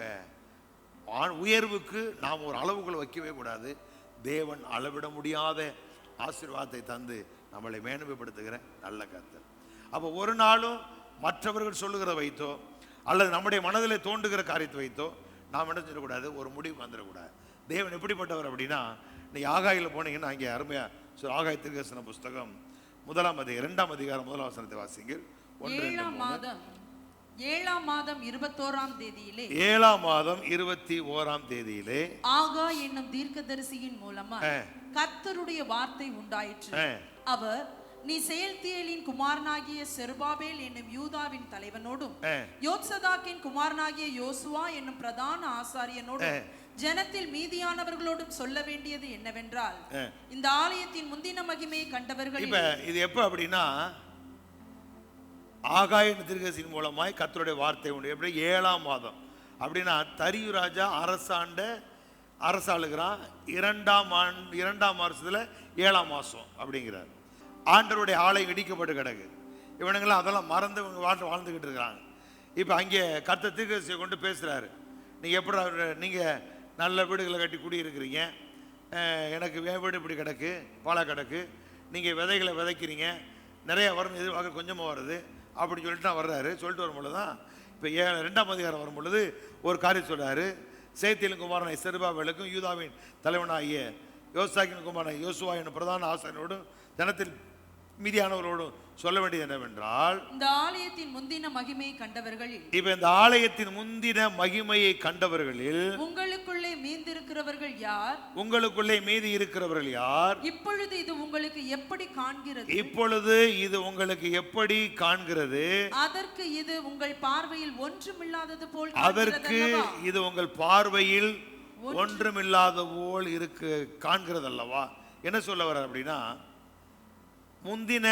உயர்வுக்கு நாம் ஒரு அளவுகளை வைக்கவே கூடாது. தேவன் அளவிட முடியாத ஆசீர்வாதத்தை தந்து நம்மளை மேன்மைப்படுத்துகிற நல்ல கர்த்தர். அப்போ ஒரு நாளும் மற்றவர்கள் சொல்லுகிற வைத்தோ அல்லது நம்முடைய மனதில் தோன்றுகிற காரியத்தை வைத்தோ நாம் என்ன செய்யக்கூடாது, ஒரு முடிவு வந்துடக்கூடாது. தேவன் எப்படிப்பட்டவர் அப்படின்னா, நீ ஆகாயில் போனீங்கன்னா அங்கே அருமையாக ஆகாய தீர்க்கதரிசன புஸ்தகம் 1ஆம் அதிகாரம் 2ஆம் அதிகாரம் 1ஆம் வசனத்தை வாசிங்கள். 7ஆம் மாதம் 21ஆம் தேதியிலே 7ஆம் மாதம் 21ஆம் தேதியிலே ஆகா என்னும் தீர்க்கதரிசியின் மூலமா கர்த்தருடைய வார்த்தை உண்டாயிற்று. அவர், நீ செயல்தியேலின் குமாரனாகிய செருபாபேல் என்னும் யூதாவின் தலைவனோடும் யோத்சதாக்கின் குமாரனாகிய யோசுவா என்னும் பிரதான ஆசாரியனோடும் ஜனத்தில் மீதியானவர்களோடும் சொல்ல வேண்டியது என்னவென்றால், இந்த ஆலயத்தின் முந்தின மகிமையை கண்டவர்கள். இப்ப இது எப்ப அப்படின்னா, ஆகாய தீர்க்கதரிசியின் மூலமாய் கர்த்தருடைய வார்த்தை உண்டு. எப்படி 7ஆம் மாதம் அப்படின்னா, தரியு ராஜா அரசாளுகிறான் 2ஆம் வருஷத்துல 7ஆம் மாசம் அப்படிங்கிறார். ஆண்டவருடைய ஆலயம் இடிக்கப்பட்டு கிடக்கு. இவனுங்களாம் அதெல்லாம் மறந்து இவங்க வாழ்ந்துகிட்டு இருக்கிறாங்க. இப்போ அங்கே கர்த்தர் தீர்க்கதரிசியை கொண்டு பேசுறாரு, நீங்க எப்படி, நீங்க நல்ல வீடுகளை கட்டி குடியிருக்கிறீங்க, எனக்கு வீடு இப்படி கிடக்கு, பாலா கிடக்கு, நீங்க விதைகளை விதைக்கிறீங்க, நிறைய வரும், எதிர்பார்க்க கொஞ்சமாக வருது அப்படின்னு சொல்லிட்டு நான் வர்றாரு. சொல்லிட்டு வரும்பொழுது தான் இப்போ 2ஆம் அதிகாரம் வரும் பொழுது ஒரு காரியம் சொல்றாரு. சேத்தியலின் குமாரனை செருபாபேலுக்கும் யூதாவின் தலைவனாகிய யோசாக்கின் குமாரன் யோசுவா என்னும் பிரதான ஆசாரியனோடும் ஜனத்தில் மீதியானவர்களோடும் சொல்ல வேண்டியது என்னவென்றால், இந்த ஆலயத்தின் முந்தின மகிமையை கண்டவர்களில், இப்ப இந்த ஆலயத்தின் முந்தின மகிமையை கண்டவர்களில் உங்களுக்குள்ளே மீந்திருக்கிறவர்கள் யார்? உங்களுக்குள்ளே மீதி இருக்கிறவர்கள் யார்? இப்பொழுது இது உங்களுக்கு எப்படி காண்கிறது? இப்பொழுது இது உங்களுக்கு எப்படி காண்கிறது? அதற்கு இது உங்கள் பார்வையில் ஒன்றுமில்லாதது போல், அதற்கு இது உங்கள் பார்வையில் ஒன்றுமில்லாத போல் இருக்கு காண்கிறது அல்லவா? என்ன சொல்ல வர அப்படின்னா, முந்தின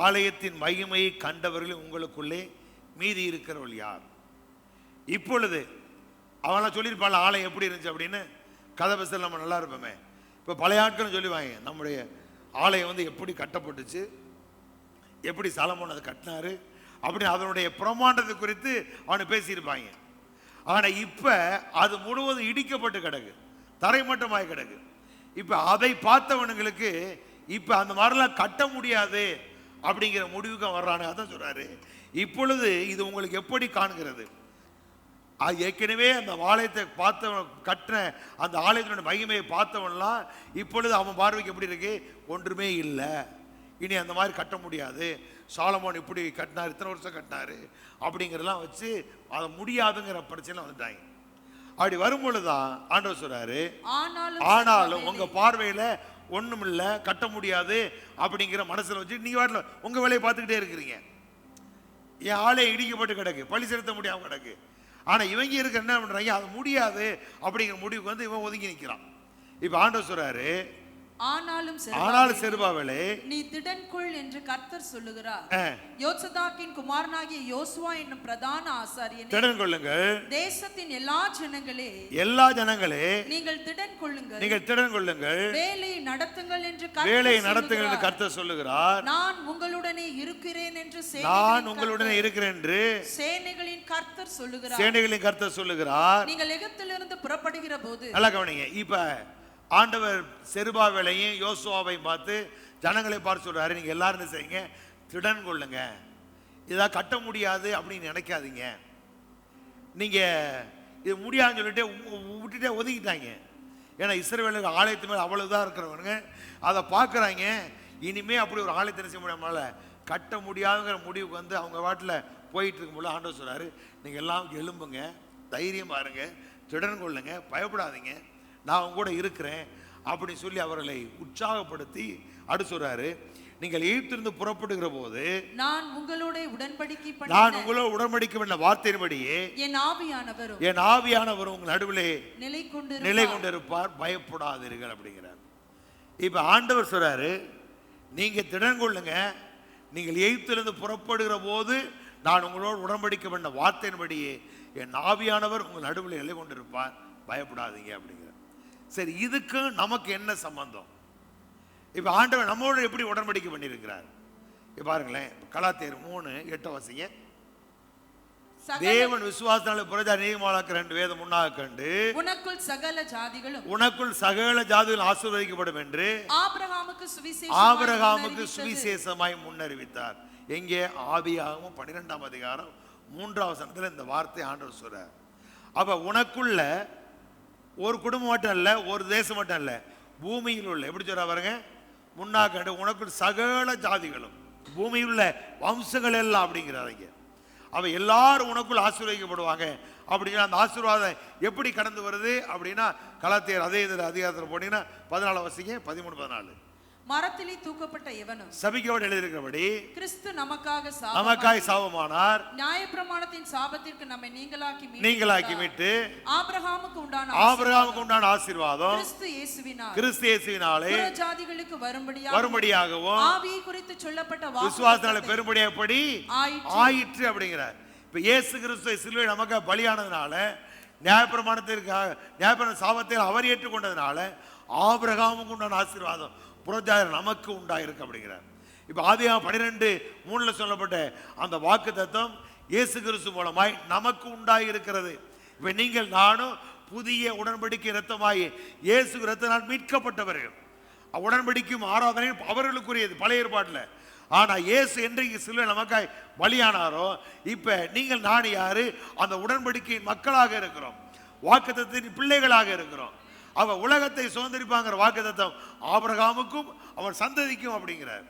ஆலயத்தின் மகிமையை கண்டவர்கள் உங்களுக்குள்ளே மீதி இருக்கிறவர்கள் யார்? இப்பொழுது அவனா சொல்லியிருப்பாள் ஆலயம் எப்படி இருந்துச்சு அப்படின்னு, கதை பேசல நம்ம நல்லா இருப்போமே. இப்போ பழைய ஆட்களும் சொல்லுவாங்க, நம்முடைய ஆலயம் எப்படி கட்டப்பட்டுச்சு, எப்படி சாலமோன் அதை கட்டினாரு அப்படின்னு அதனுடைய பிரமாண்டத்தை குறித்து அவனை பேசியிருப்பாங்க. ஆனா இப்ப அது முழுவதும் இடிக்கப்பட்டு கிடக்கு, தரைமட்டமாய் கிடக்கு. இப்ப அதை பார்த்தவனுங்களுக்கு இப்ப அந்த மாதிரிலாம் கட்ட முடியாது அப்படிங்கிற முடிவுக்கு வர்றானு. அதான் சொல்றாரு, இப்பொழுது இது உங்களுக்கு எப்படி காண்கிறது? ஏற்கனவே அந்த ஆலயத்தை பார்த்தவன், கட்டின அந்த ஆலயத்தினுடைய மகிமையை பார்த்தவன்லாம் இப்பொழுது அவன் பார்வைக்கு எப்படி இருக்கு, ஒன்றுமே இல்லை, இனி அந்த மாதிரி கட்ட முடியாது, சாலமோன் இப்படி கட்டினார், இத்தனை வருஷம் கட்டினாரு அப்படிங்கிறதெல்லாம் வச்சு அதை முடியாதுங்கிற பிரச்சனை வந்துட்டாங்க. அப்படி வரும்பொழுதுதான் ஆண்டவர் சொல்றாரு, ஆனாலும் உங்க பார்வையில ஒண்ணும் இல்ல, கட்ட முடியாது அப்படிங்கிற மனசுல வச்சு நீங்க வாட்டில உங்க வேலையை பார்த்துக்கிட்டே இருக்கிறீங்க. என் ஆலயம் இடிக்கப்பட்டு கிடக்கு, பழி செலுத்த முடியாம கிடக்கு. ஆனா இவங்க இருக்க என்ன பண்றாங்க, அது முடியாது அப்படிங்கிற முடிவுக்கு வந்து இவன் ஒதுங்கி நிற்கிறான். இப்ப ஆண்டவர் சொல்றாரு, ஆனாலும் செருபாபேலே நீ திடன்கொள் என்று கர்த்தர் சொல்லுகிறார். யோத்சதாக்கின் குமாரனாகிய யோசுவா என்னும் பிரதான ஆசாரியனே, திடன் கொள்ளுங்கள். தேசத்தின் எல்லா ஜனங்களே நீங்கள் திடன் கொள்ளுங்கள், வேலையை நடத்துங்கள் என்று கர்த்தர் சொல்லுகிறார். நான் உங்களுடனே இருக்கிறேன் என்று சேனைகளின் கர்த்தர் சொல்லுகிறார். நீங்கள் எகிப்திலிருந்து புறப்படுகிற போது, நல்லா கவனிங்க. இப்ப ஆண்டவர் செருபாபேலையும் யோசுவாவையும் பார்த்து ஜனங்களை பார்த்து சொல்றாரு, நீங்க எல்லாரும் என்ன செய்யுங்க, திடன் கொள்ளுங்க, இதா கட்ட முடியாது அப்படின்னு நினைக்காதீங்க. நீங்க இது முடியாதுன்னு சொல்லிட்டு விட்டுட்டே ஒதுக்கிட்டாங்க. ஏன்னா இஸ்ரவேலுக்கு ஆலயத்து மேலே அவ்வளவுதான் இருக்கிறவங்க அதை பார்க்குறாங்க. இனிமே அப்படி ஒரு ஆலயத்தை செய்ய முடியாமல கட்ட முடியாதுங்கிற முடிவுக்கு வந்து அவங்க வாட்டில் போயிட்டு இருக்கும்போது ஆண்டவர் சொல்றாரு, நீங்கள் எல்லாம் எழும்புங்க, தைரியமாக இருங்க, திடன் கொள்ளுங்க, பயப்படாதீங்க, நான் அவங்க கூட இருக்கிறேன் அப்படின்னு சொல்லி அவர்களை உற்சாகப்படுத்தி அடுத்து சொல்றாரு, நீங்கள் எகிப்திலிருந்து புறப்படுகிற போது நான் உங்களோட உடன்படிக்கை பண்ண வார்த்தையின்படியே என் ஆவியானவரும் உங்கள் நடுவிலே நிலை கொண்டிருப்பார், பயப்படாதீர்கள் அப்படிங்கிறார். இப்ப ஆண்டவர் சொல்றாரு, நீங்க திடன் கொள்ளுங்க, நீங்கள் எகிப்திலிருந்து புறப்படுகிற போது நான் உங்களோடு உடன்படிக்கை பண்ண வார்த்தையின்படியே என் ஆவியானவர் உங்கள் நடுவில் நிலை கொண்டிருப்பார், பயப்படாதீங்க அப்படிங்கிறார். சரி, இதுக்கு நமக்கு என்ன சம்பந்தம்? இப்ப ஆண்டவர் நம்மோடு எப்படி உடன்படிக்கை பண்ணியிருக்கிறார் பாருங்களேன். கலாத்தியர் 3:8 வாசிங்க. தேவன் விசுவாசத்தாலே புறஜாதி நீதிமானாக்க ரெண்டு வேதம் முன்னாக கண்டு உனக்குள் சகல ஜாதிகளும் ஆசீர்வதிக்கப்படும் என்று ஆபிரகாமுக்கு சுவிசேஷமாய் முன்னறிவித்தார். எங்கே? ஆதியாகமம் 12ஆம் அதிகாரம் 3ஆம் வசனத்தில் இந்த வார்த்தை ஆண்டவர் சொல்றார். அப்ப உனக்குள்ள ஒரு குடும்பம் மட்டும் அல்ல, ஒரு தேசம் மட்டும் அல்ல, பூமியில் உள்ள, எப்படி சொல்ற பாருங்க, முன்னாக உனக்குள் சகல ஜாதிகளும், பூமியில் உள்ள வம்சங்கள் எல்லாம் அப்படிங்கிறாங்க. அவ எல்லாரும் உனக்குள் ஆசீர்வதிக்கப்படுவாங்க அப்படிங்கிற அந்த ஆசீர்வாதம் எப்படி கடந்து வருது அப்படின்னா கலாத்தியர் அதே அதிகாரத்தில் போனீங்கன்னா 14 வாசிங்க, 13-14. மரத்திலே தூக்கப்பட்ட எவனும் சபிக்கப்பட்டு எழுதியிருக்கிறபடி கிறிஸ்து நமக்காக சாபமானார், நியாயப்பிரமாணத்தின் சாபத்திற்கு நம்மை நீங்களாக்கி மீட்டு ஆபிரகாமுக்கு உண்டான ஆசீர்வாதம் கிறிஸ்து இயேசுவினாலே புறஜாதிகளுக்கு வரும்படியாகவும் ஆவியை குறித்து சொல்லப்பட்ட விசுவாசத்தாலே பெரும்படியாகப்படி ஆயிற்று அப்படிங்கிறார். இப்ப இயேசு கிறிஸ்து சிலுவையில் நமக்கு பலியானதுனால, நியாயப்பிரமாண சாபத்தை அவர் ஏற்றுக்கொண்டதுனால ஆபிரகாமுக்கு உண்டான ஆசீர்வாதம் புறஜாதி நமக்கு உண்டாயிருக்கு அப்படிங்கிறார். இப்ப ஆதியாகமம் 12:3 சொல்லப்பட்ட அந்த வாக்கு தத்துவம் இயேசு கிறிஸ்து மூலமாய் நமக்கு உண்டாயிருக்கிறது. இப்ப நீங்கள் நானும் புதிய உடன்படிக்கை இரத்தமாய் இயேசு இரத்தினால் மீட்கப்பட்டவர்கள். உடன்படிக்கும் ஆராதனை அவர்களுக்குரியது பழைய ஏற்பாட்டில். ஆனா இயேசு என்றைக்கு சிலுவையில் நமக்காய் பலியானாரோ, இப்ப நீங்கள் நான் யாரு? அந்த உடன்படிக்கையின் மக்களாக இருக்கிறோம், வாக்குத்தத்தத்தின் பிள்ளைகளாக இருக்கிறோம். அவ உலகத்தை சுதந்திரிப்பாங்கிற வாக்குத்தத்தம் ஆபிரகாமுக்கும் அவன் சந்ததிக்கும் அப்படிங்கிறார்.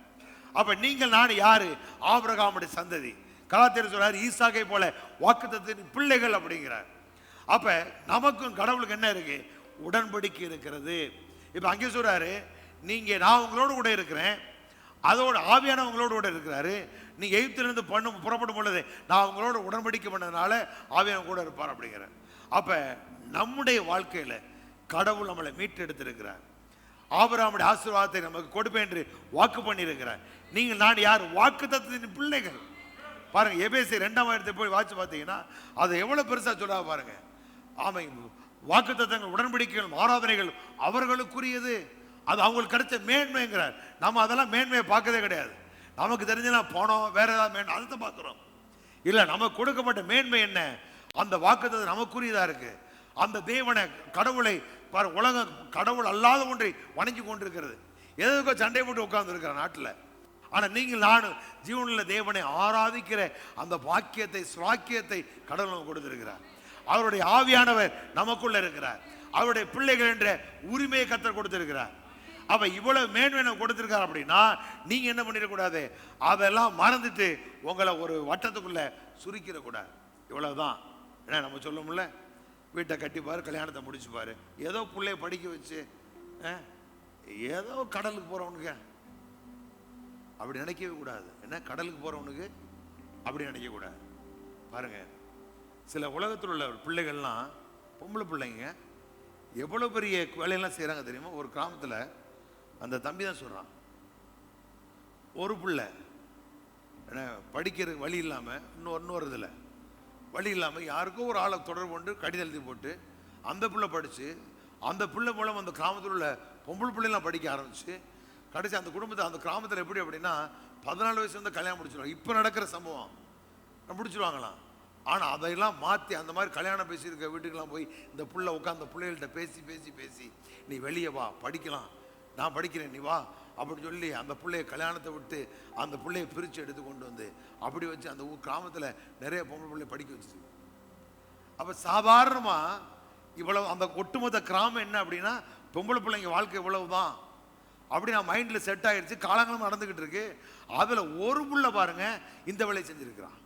அப்ப நீங்கள் நான் யாரு? ஆபிரகாமுடைய சந்ததி. கலாத்தியர் சொல்றாரு, ஈசாக்கை போல வாக்குத்தத்தத்தின் பிள்ளைகள் அப்படிங்கிறார். அப்ப நமக்கும் கடவுளுக்கு என்ன இருக்கு? உடன்படிக்கை இருக்கிறது. இப்ப அங்கே சொல்றாரு, நீங்க நான் உங்களோட கூட இருக்கிறேன், அதோட ஆவியான உங்களோட கூட இருக்கிறாரு. நீங்க எகிப்திலிருந்து புறப்படும் பொழுது நான் உங்களோட உடன்படிக்கை பண்ணதுனால ஆவியான கூட இருப்பார் அப்படிங்கிறார். அப்ப நம்முடைய வாழ்க்கையில கடவுள் நம்மளை மீட்டெடுத்திருக்கிறார். ஆபிரகாமுடைய ஆசீர்வாதத்தை நமக்கு கொடுப்பேன் என்று வாக்கு பண்ணியிருக்கிறார். நீங்கள் நான் யார்? வாக்கு தத்தத்தின் பிள்ளைகள். பாருங்க, எபேசியர் 2ஆம் அதிகாரத்தை போய் வாட்சி பார்த்தீங்கன்னா அதை எவ்வளவு பெருசா சொல்ல பாருங்க. ஆமை, வாக்கு தத்தங்கள், உடன்படிக்கைகள், ஆராதனைகள் அவர்களுக்குரியது, அது அவங்களுக்கு கிடைச்ச மேன்மைங்கிறார். நம்ம அதெல்லாம் மேன்மையை பார்க்கறதே கிடையாது. நமக்கு தெரிஞ்சா போனோம், வேற ஏதாவது மேன்மை அதை பார்க்கிறோம். இல்ல, நமக்கு கொடுக்கப்பட்ட மேன்மை என்ன? அந்த வாக்கு தத்தம் நமக்குரியதா இருக்கு. அந்த தேவனை, கடவுளை உலகம் கடவுள் அல்லாத ஒன்றை வணங்கி கொண்டிருக்கிறது. எதுக்கோ சண்டை போட்டு உட்கார்ந்து இருக்கிற நாட்டில். ஆனா நீங்கள் நானும் ஜீவனுள்ள தேவனை ஆராதிக்கிற அந்த பாக்கியத்தை, ஸ்வாக்கியத்தை கடவுள் நமக்கு கொடுத்திருக்கிறார். அவருடைய ஆவியானவர் நமக்குள்ள இருக்கிறார். அவருடைய பிள்ளைகள் என்ற உரிமையை கர்த்தர் கொடுத்திருக்கிறார். அப்ப இவ்வளவு மேன்மை நம்ம கொடுத்திருக்கார் அப்படின்னா நீங்க என்ன பண்ணிடக்கூடாது? அதெல்லாம் மறந்துட்டு உங்களை ஒரு வட்டத்துக்குள்ள சுருக்கிட கூடாது. இவ்வளவுதான். ஏன்னா நம்ம சொல்ல முடியல, வீட்டை கட்டிப்பாரு, கல்யாணத்தை முடிச்சுப்பாரு, ஏதோ பிள்ளைய படிக்க வச்சு ஏதோ கடலுக்கு போறவனுக்கு அப்படி நினைக்கவே கூடாது. என்ன, கடலுக்கு போறவனுக்கு அப்படி நினைக்க கூடாது. பாருங்க, சில உலகத்தில் உள்ள பிள்ளைகள்லாம், பொம்பளை பிள்ளைங்க எவ்வளவு பெரிய வேலையெல்லாம் செய்யறாங்க தெரியுமா? ஒரு கிராமத்தில் அந்த தம்பி தான் சொல்றான், ஒரு பிள்ளை படிக்கிறதுக்கு வழி இல்லாம, இன்னொரு இதில் வழி இல்லாமல் யாருக்கும் ஒரு ஆளை தொடர்பு கொண்டு கடிதம் எழுதி போட்டு அந்த பிள்ளை படித்து, அந்த பிள்ளை மூலம் அந்த கிராமத்தில் உள்ள பொம்பளை பிள்ளைலாம் படிக்க ஆரம்பிச்சு, கடைசி அந்த குடும்பத்தை, அந்த கிராமத்தில் எப்படி அப்படின்னா 14 வயசு வந்து கல்யாணம் முடிச்சிருவாங்க. இப்போ நடக்கிற சம்பவம் முடிச்சிருவாங்களாம். ஆனால் அதையெல்லாம் மாற்றி அந்த மாதிரி கல்யாணம் பேசியிருக்க வீட்டுக்கெல்லாம் போய் இந்த புள்ள உட்காந்து பிள்ளைகள்கிட்ட பேசி பேசி பேசி நீ வெளியே வா படிக்கலாம், நான் படிக்கிறேன் நீ வா அப்படி சொல்லி அந்த பிள்ளைய கல்யாணத்தை விட்டு அந்த பிள்ளைய பிரித்து எடுத்து கொண்டு வந்து அப்படி வச்சு அந்த கிராமத்தில் நிறைய பொம்பளை பிள்ளை படிக்க வச்சு. அப்போ சாதாரணமாக இவ்வளவு அந்த ஒட்டுமொத்த கிராமம் என்ன அப்படின்னா பொம்பளை பிள்ளைங்க வாழ்க்கை இவ்வளவு தான் அப்படி நான் மைண்டில் செட் ஆகிடுச்சு. காலங்களும் நடந்துக்கிட்டு இருக்கு. அதில் ஒரு புள்ள பாருங்க இந்த வேலையை செஞ்சுருக்கிறான்.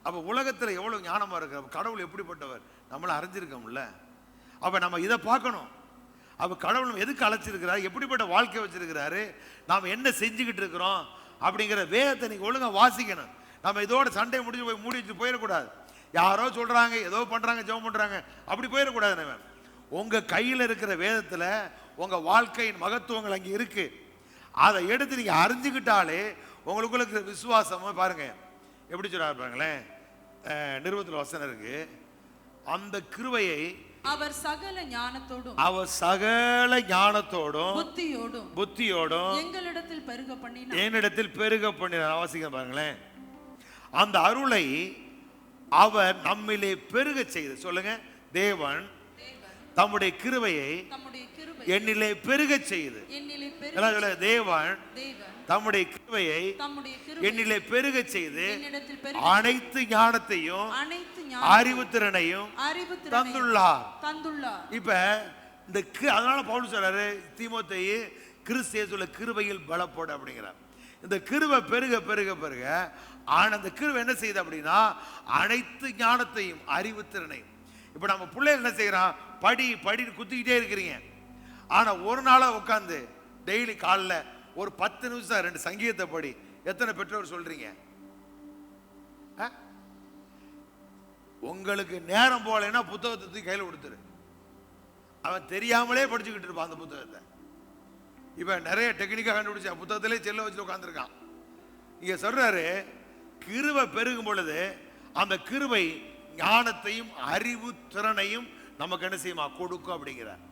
அப்போ உலகத்தில் எவ்வளோ ஞானமாக இருக்கிற கடவுள் எப்படிப்பட்டவர் நம்மளை அறிஞ்சிருக்கோம்ல. அப்போ நம்ம இதை பார்க்கணும். அப்போ கடவுள் எதுக்கு அழைச்சிருக்கிறார், எப்படிப்பட்ட வாழ்க்கை வச்சிருக்கிறாரு, நாம் என்ன செஞ்சுக்கிட்டு இருக்கிறோம் அப்படிங்கிற வேதத்தை நீங்கள் ஒழுங்காக வாசிக்கணும். நம்ம இதோட சண்டை முடிஞ்சு போய் மூடி வச்சு போயிடக்கூடாது. யாரோ சொல்கிறாங்க ஏதோ பண்ணுறாங்க ஜெபம் பண்ணுறாங்க அப்படி போயிடக்கூடாது. நம்ம உங்கள் கையில் இருக்கிற வேதத்தில் உங்கள் வாழ்க்கையின் மகத்துவங்கள் அங்கே இருக்குது. அதை எடுத்து நீங்கள் அறிஞ்சுக்கிட்டாலே உங்களுக்குள்ள இருக்கிற விசுவாசமாக பாருங்கள் எப்படி சொல்றாரு பாருங்களேன். நிருபத்தில் வசனம் இருக்கு, அந்த கிருபையை அவர் சகல ஞானத்தோடும் புத்தியோடும் எங்களிடத்தில் பெருக பண்ணினார். அவசியம் பாருங்களேன். அந்த அருளை அவர் நம்மிலே பெருக செய்து சொல்லுங்க. தேவன் தம்முடைய கிருபையை என்னிலே பெருக செய்து. தேவன் தம்முடைய கிருபையை என்னிலே பெருக செய்து அனைத்து ஞானத்தையும் அறிவுத்திறனையும் தந்துள்ளார். இப்ப இந்த அதனால பவுல் சொல்றாரு தீமோத்தேயு கிறிஸ்து இயேசுவுல கிருபையில் பலப்படு அப்படிங்கிறார். இந்த கிருபை பெருக பெருக பெருக அந்த கிருபை என்ன செய்யுது அப்படின்னா அனைத்து ஞானத்தையும் அறிவுத்திறனையும். இப்ப நம்ம பிள்ளைகள் என்ன செய்யறான், படி படின்னு குத்திக்கிட்டே இருக்கிறீங்க. ஆனா ஒரு நாளா உட்காந்து டெய்லி காலைல ஒரு 10 நிமிஷம் 2 சங்கீதத்தை படி. எத்தனை பெற்றோர் சொல்றீங்க? உங்களுக்கு நேரம் போலன்னா புத்தகத்தை தூக்கி கையில் கொடுத்துரு. அவன் தெரியாமலே படிச்சுக்கிட்டு இருப்பான் அந்த புத்தகத்தை. இப்ப நிறைய டெக்னிக்கா கண்டுபிடிச்சா புத்தகத்திலே செல்ல வச்சு உட்காந்துருக்கான். இங்க சொல்றாரு கிருபை பெருகும் பொழுது அந்த கிருபை ஞானத்தையும் அறிவு திறனையும் நமக்கு என்ன செய்யுமா கொடுக்கும் அப்படிங்கிறார்.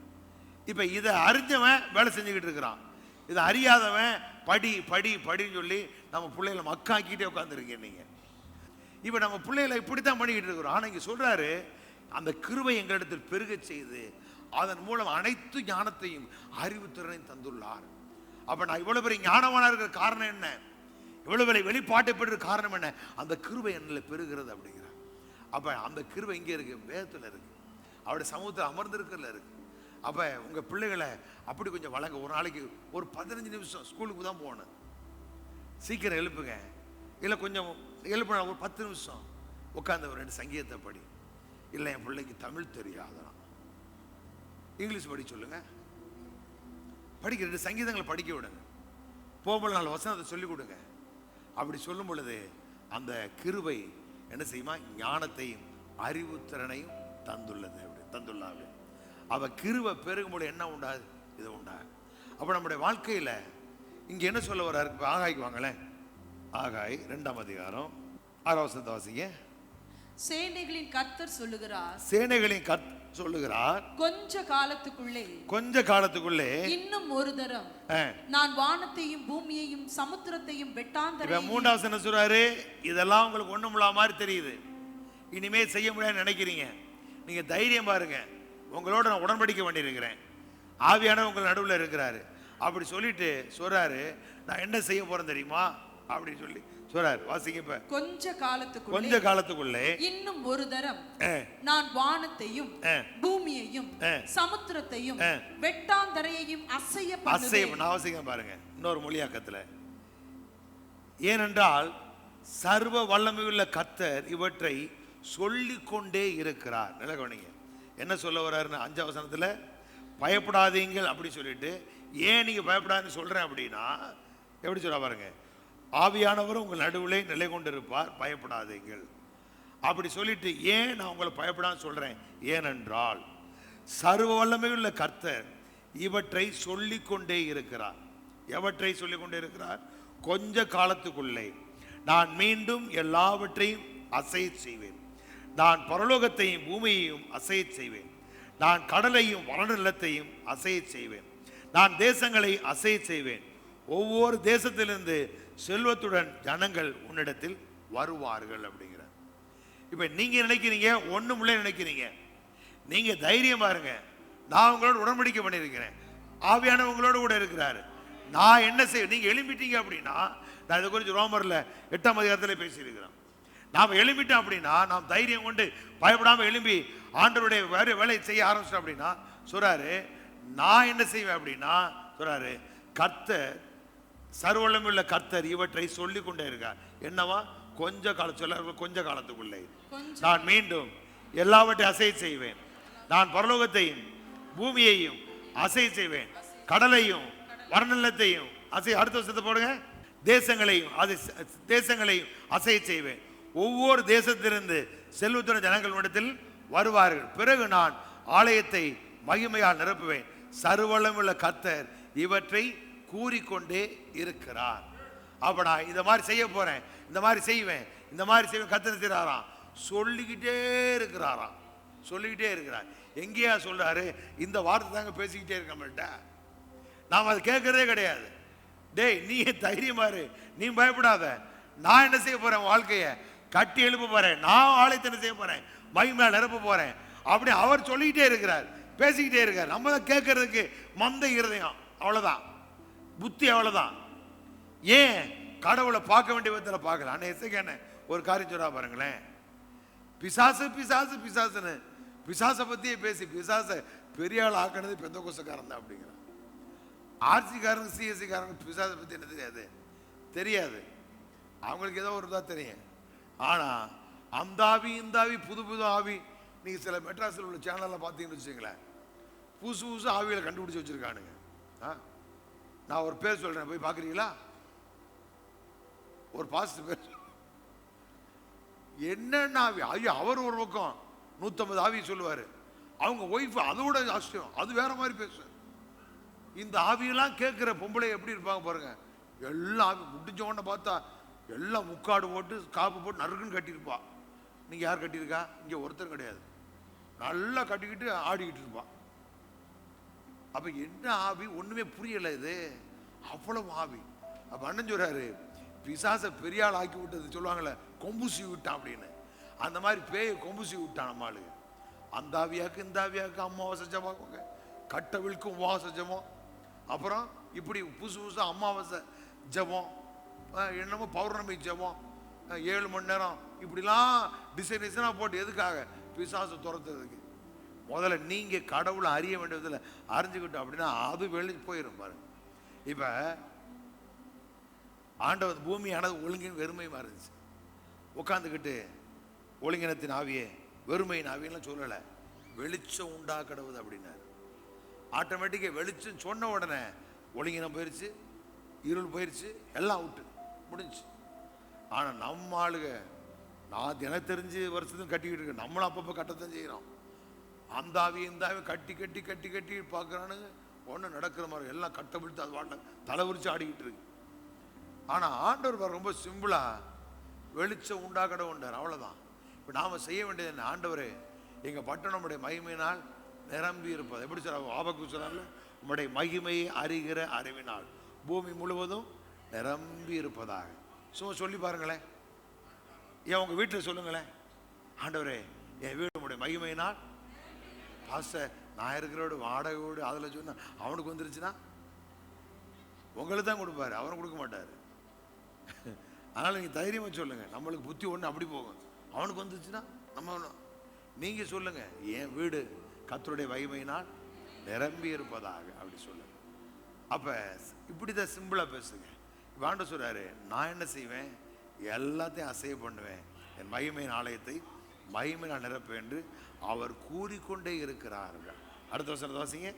இப்ப இதை அறிஞ்சவன் வேலை செஞ்சுக்கிட்டு இருக்கிறான், இதை அறியாதவன் படி படி படின்னு சொல்லி நம்ம பிள்ளைகளை மக்காக்கிட்டே உட்காந்துருக்கீங்க நீங்க. இப்ப நம்ம பிள்ளைகளை இப்படித்தான் பண்ணிக்கிட்டு இருக்கிறோம். ஆனா இங்க சொல்றாரு அந்த கிருபை எங்களிடத்தில் பெருக செய்து அதன் மூலம் அனைத்து ஞானத்தையும் அறிவு திறனையும் தந்துள்ளார். அப்ப நான் இவ்வளவு பெரிய ஞானவானா இருக்கிற காரணம் என்ன, இவ்வளவு பெரிய வெளிப்பாட்டை பெற்ற காரணம் என்ன, அந்த கிருபை என்னில் பெருகிறது அப்படிங்கிறார். அப்ப அந்த கிருபை இங்கே இருக்கு, வேதத்தில் இருக்கு, அவருடைய சமூகத்தில் அமர்ந்திருக்கிறதுல இருக்கு. அப்ப உங்க பிள்ளைகளை அப்படி கொஞ்சம் வழங்க. ஒரு நாளைக்கு ஒரு 15 நிமிஷம் ஸ்கூலுக்கு தான் போகணும், சீக்கிரம் எழுப்புங்க. இல்லை கொஞ்சம் எழுப்புனா ஒரு 10 நிமிஷம் உட்காந்து ஒரு 2 சங்கீதத்தை படி. இல்லை என் பிள்ளைக்கு தமிழ் தெரியாதான் இங்கிலீஷ் படி சொல்லுங்க, படிக்க 2 சங்கீதங்களை படிக்க விடுங்க, போகும்போது 4 வசனத்தை சொல்லிக் கொடுங்க. அப்படி சொல்லும் பொழுது அந்த கிருபை என்ன செய்யுமா ஞானத்தையும் அறிவு திறனையும் தந்துள்ளது. அப்படி தந்துள்ளாது. அவ கிருபை பெருகும்போது என்ன உண்டாது, இது உண்டாது. அப்ப நம்முடைய வாழ்க்கையில இங்க என்ன சொல்ல வர்றாரு, ஆகாய்க்கு வாங்களேன். ஆகாய் 2ஆம் அதிகாரம் 6ஆம் வசனத்தை வாசிங்க. சேனைகளின் கர்த்தர் சொல்லுகிறார், சேனைகளின் கர்த்தர் சொல்லுகிறார், கொஞ்ச காலத்துக்குள்ளே இன்னும் ஒரு தரம் நான் வானத்தையும் பூமியையும் சமுத்திரத்தையும் வெட்டாந்தரையும். 3ஆம் வசனம் சொல்றாரு, இதெல்லாம் உங்களுக்கு ஒண்ணுமில்லா மாதிரி தெரியுது, இனிமே செய்ய முடியாதுன்னு நினைக்கிறீங்க, நீங்க தைரியம் பாருங்க, உங்களோட நான் உடன்படிக்கை பண்ணியிருக்கிறேன், ஆவியானவர் உங்கள் நடுவில் இருக்கிறாரு அப்படி சொல்லிட்டு சொல்றாரு, நான் என்ன செய்ய போறேன் தெரியுமா அப்படின்னு சொல்லி சொல்றாரு. வாசிங்க. இப்ப கொஞ்ச காலத்துக்குள்ளே இன்னும் ஒரு தரம் நான் வானத்தையும் பூமியையும் சமுத்திரத்தையும் வெட்டாந்தரையையும் அசைய பண்ணுவேன். வாசிங்க பாருங்க இன்னொரு மொழியாக்கத்துல. ஏனென்றால் சர்வ வல்லமையுள்ள கர்த்தர் இவற்றை சொல்லிக் கொண்டே இருக்கிறார். நல்ல கவனிங்க என்ன சொல்ல வர்றாருன்னு 5ஆம் வசனத்துல பயப்படாதீங்கள் அப்படி சொல்லிட்டு, ஏன் நீங்க பயப்படாதுன்னு சொல்றேன் அப்படின்னா எப்படி சொல்ல பாருங்க, ஆவியானவரும் உங்கள் நடுவிலே நிலை கொண்டிருப்பார், பயப்படாதீங்கள் அப்படி சொல்லிட்டு, ஏன் நான் உங்களை பயப்படான்னு சொல்றேன், ஏனென்றால் சர்வ வல்லமையுள்ள கர்த்தர் இவற்றை சொல்லிக் கொண்டே இருக்கிறார். எவற்றை சொல்லிக் கொண்டே இருக்கிறார்? கொஞ்ச காலத்துக்குள்ளே நான் மீண்டும் எல்லாவற்றையும் அசைய செய்வேன், நான் பரலோகத்தையும் பூமியையும் அசைய செய்வேன், நான் கடலையும் வறண்ட நிலத்தையும் அசைய செய்வேன், நான் தேசங்களை அசைய செய்வேன், ஒவ்வொரு தேசத்திலிருந்து செல்வத்துடன் ஜனங்கள் உன்னிடத்தில் வருவார்கள் அப்படிங்கிறார். இப்ப நீங்க நினைக்கிறீங்க ஒண்ணும் இல்லை நினைக்கிறீங்க. நீங்க தைரியமா இருங்க. நான் உங்களோட உடன்படிக்கை பண்ணியிருக்கிறேன். ஆவியானவர் உங்களோட கூட இருக்கிறாரு. நான் என்ன செய்ய, நீங்க எழும்பிட்டீங்க அப்படின்னா, நான் இதை குறித்து ரோமர்ல 8ஆம் அதிகாரத்தில் பேசியிருக்கிறேன். நாம் எழும்பிட்டோம் அப்படின்னா, நாம் தைரியம் கொண்டு பயப்படாம எழும்பி ஆண்டவருடைய வேலையை செய்ய ஆரம்பிச்சோம் அப்படின்னா சொல்றாரு, நான் என்ன செய்வேன் அப்படின்னா சொல்றாரு, கர்த்தர் சர்வவல்லமையுள்ள கர்த்தர் இவற்றை சொல்லி கொண்டே இருக்கார். என்னவா? கொஞ்ச காலத்துக்குள்ளே நான் மீண்டும் எல்லாவற்றையும் அசை செய்வேன். நான் பரலோகத்தையும் பூமியையும் அசை செய்வேன், கடலையும் வர்ணலத்தையும் அசை. அடுத்த வருஷத்தை போடுங்க. தேசங்களையும் அசை செய்வேன். ஒவ்வொரு தேசத்திலிருந்து செல்வத்துடன் ஜனங்களிடத்தில் வருவார்கள். பிறகு நான் ஆலயத்தை மகிமையால் நிரப்புவேன். சர்வவல்லமையுள்ள கர்த்தர் இவற்றை கூறிக்கொண்டே இருக்கிறார். அப்ப நான் இந்த மாதிரி செய்ய போறேன், இந்த மாதிரி செய்வேன், இந்த மாதிரி செய்வேன். கர்த்தர் செய்றாராம், சொல்லிக்கிட்டே இருக்கிறாராம், சொல்லிக்கிட்டே இருக்கிறார். எங்கேயா சொல்றாரு? இந்த வார்த்தை தாங்க பேசிக்கிட்டே இருக்க நம்மள்ட்ட. நாம் அதை கேட்கறதே கிடையாது. டேய், நீ தைரியமா இரு, நீ பயப்படாத. நான் என்ன செய்ய போறேன்? வாழ்க்கையை கட்டி எழுப்ப போறேன். நான் ஆலயத்தை என்ன செய்ய போறேன்? மகிமையால் நிரப்ப போறேன். அப்படி அவர் சொல்லிக்கிட்டே இருக்கிறார், பேசிக்கிட்டே இருக்கார். நம்ம தான் கேட்கறதுக்கு மந்த இருதயம், அவ்வளவுதான், புத்தி அவ்வளவுதான். ஏன் கடவுளை பார்க்க வேண்டிய விதத்தில் பார்க்கல? அண்ணே எசேக்கியா ஒரு காரியம் சொல்றா பாருங்களேன். பிசாசு பிசாசு பிசாசுன்னு பிசாசை பத்தியே பேசி பிசாசை பெரிய ஆள் ஆக்கினது பெந்தகோஸ்தக்காரன் தான் அப்படிங்கிறான். ஆர்சிக்காரங்க சிஎஸ்சிக்காரங்க பிசாசை பத்தி என்ன தெரியாது. அவங்களுக்கு ஏதோ ஒரு தான் தெரியும். ஆனா அந்த ஆவி இந்த ஆவி புது புது ஆவி, நீங்க சில மெட்ராஸில் உள்ள சேனல்ல பார்த்தீங்கன்னு வச்சுங்களேன், புதுசு புதுசு ஆவிகளை கண்டுபிடிச்சு வச்சிருக்கானுங்க. நான் ஒரு பேர் சொல்றேன், போய் பாக்குறீங்களா? ஒரு பாஸ்டர் பேர் என்னென்ன ஆவி. ஐயோ, அவர் ஒரு பக்கம் 150 ஆவி சொல்லுவாரு. அவங்க ஒய்ஃப் அதோட ஆச்சரியம், அது வேற மாதிரி பேசு. இந்த ஆவியெல்லாம் கேட்கிற பொம்பளை எப்படி இருப்பாங்க பாருங்க. எல்லாம் ஆவி முடிஞ்ச உடனே பார்த்தா எல்லாம் முக்காடு போட்டு காப்பு போட்டு நறுக்குன்னு கட்டியிருப்பா. நீங்க யார் கட்டியிருக்கா? இங்க ஒருத்தர் கிடையாது. நல்லா கட்டிக்கிட்டு ஆடிக்கிட்டு இருப்பா. அப்ப என்ன ஆவி? ஒண்ணுமே புரியல. இது அவ்வளவு ஆவி. அப்ப அண்ணன் சொல்றாரு, பிசாசை பெரிய ஆள் ஆக்கி விட்டது சொல்லுவாங்கல்ல, கொம்புசி விட்டான் அப்படின்னு. அந்த மாதிரி பேயை கொம்புசி விட்டான் நம்ம ஆளுங்க. அந்த ஆவியாக்கு இந்த ஆவியாக்கு அமாவாசை ஜபம், கட்டவிழ்க்கும் உபவாச ஜபம், அப்புறம் இப்படி புதுசு புதுசாக அமாவாசை ஜபம், என்னமோ பௌர்ணமி ஜபம், 7 மணி நேரம், இப்படிலாம் டிசைனாக போட்டு எதுக்காக? பிசாசை துரத்துறதுக்கு. முதல்ல நீங்க கடவுளை அறிய வேண்டியதில் அறிஞ்சுக்கிட்டோம் அப்படின்னா அது வெளி போயிடும் பாருங்க. இப்ப ஆண்டவர் பூமியானது ஒழுங்கின் வெறுமையுமா இருந்துச்சு. உட்காந்துக்கிட்டு ஒழுங்கினத்தின் ஆவியே வெறுமையின் ஆவியெல்லாம் சொல்லலை, வெளிச்சம் உண்டா கடவுது அப்படின்னாரு. ஆட்டோமேட்டிக்காக வெளிச்சம் சொன்ன உடனே ஒழுங்கினம் போயிடுச்சு, இருள் போயிடுச்சு, எல்லாம் விட்டு முடிஞ்சு. ஆனால் நம்ம ஆளுங்க, நான் தினம் தெரிஞ்சு வருஷத்துக்கு கட்டிக்கிட்டு இருக்கேன், நம்மளும் அப்பப்போ கட்டத்தான் செய்கிறோம். அந்த ஆவி இந்த ஆவி கட்டி கட்டி கட்டி கட்டி பார்க்குறானுங்க, ஒன்றும் நடக்கிற மாதிரி எல்லாம் கட்ட பிடித்து அது வாட்ட தலை விரிச்சு ஆடிக்கிட்டு இருக்கு. ஆனால் ஆண்டவர் ரொம்ப சிம்பிளா வெளிச்சம் உண்டாக்கட உண்டார், அவ்வளோதான். இப்போ நாம் செய்ய வேண்டியது என்ன? ஆண்டவரே, எங்கள் பட்டணமுடைய மகிமையினால் நிரம்பி இருப்பது. எப்படி சொல்ல ஆபக்கு சொன்னால, உம்முடைய மகிமையை அறிகிற அறிவினால் பூமி முழுவதும் நிரம்பி இருப்பதாக. சும்மா சொல்லி பாருங்களேன். ஏன் உங்கள் வீட்டில் சொல்லுங்களேன், ஆண்டவரே என் வீடு உம்முடைய மகிமையினால். பாஸ்டர், நான் இருக்கிற வீடு வாடகை வீடு, அதில் சொன்னால் அவனுக்கு வந்துருச்சுன்னா உங்களுக்கு தான் கொடுப்பாரு, அவனுக்கு கொடுக்க மாட்டார். அதனால் நீங்கள் தைரியமாக சொல்லுங்கள். நம்மளுக்கு புத்தி ஒன்று அப்படி போகும். அவனுக்கு வந்துச்சுன்னா நம்ம நீங்கள் சொல்லுங்கள், என் வீடு கர்த்தருடைய மகிமையினால் நிரம்பி இருப்பதாக அப்படி சொல்லுங்க. அப்போ இப்படி தான் சிம்பிளாக பேசுங்க. ஆண்டவர் சொல்றாரு, நான் என்ன செய்வேன்? எல்லாத்தையும் அசைய பண்ணுவேன், என் மகிமையின் ஆலயத்தை மகிமையினால் நிரப்ப என்று அவர் கூறிக்கொண்டே இருக்கிறார்கள். அடுத்த வசனத்தை வாசிங்க.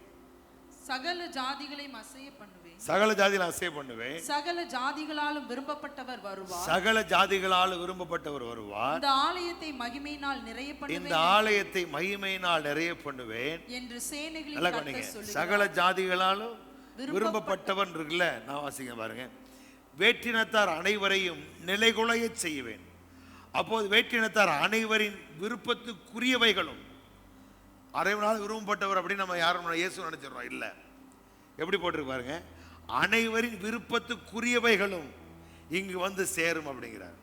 சகல ஜாதிகளையும் அசைய பண்ணுவேன், சகல ஜாதிகளை அசைய பண்ணுவேன், சகல ஜாதிகளாலும் விரும்பப்பட்டவர் வருவார், சகல ஜாதிகளாலும் விரும்பப்பட்டவர் வருவார், இந்த ஆலயத்தை மகிமையினால் நிறைய பண்ணுவேன், இந்த ஆலயத்தை மகிமையினால் நிறைய பண்ணுவேன் என்று சேனைகளின் கர்த்தர் சொல்லுகிறார். சகல ஜாதிகளாலும் விரும்பப்பட்டவன் இருக்குல்ல, நான் வாசிங்க பாருங்க. வேற்றினத்தார் அனைவரையும் நிலைகுலைய செய்வேன். அப்போது வேற்றினத்தார் அனைவரின் விருப்பத்துக்குரியவைகளும், அரைவனால் விரும்பப்பட்டவர் அப்படின்னு நம்ம யாரும் இயேசு நினைச்சிடறோம். இல்ல, எப்படி போட்டிருக்கு பாருங்க, அனைவரின் விருப்பத்துக்குரியவைகளும் இங்கு வந்து சேரும் அப்படிங்கிறார்.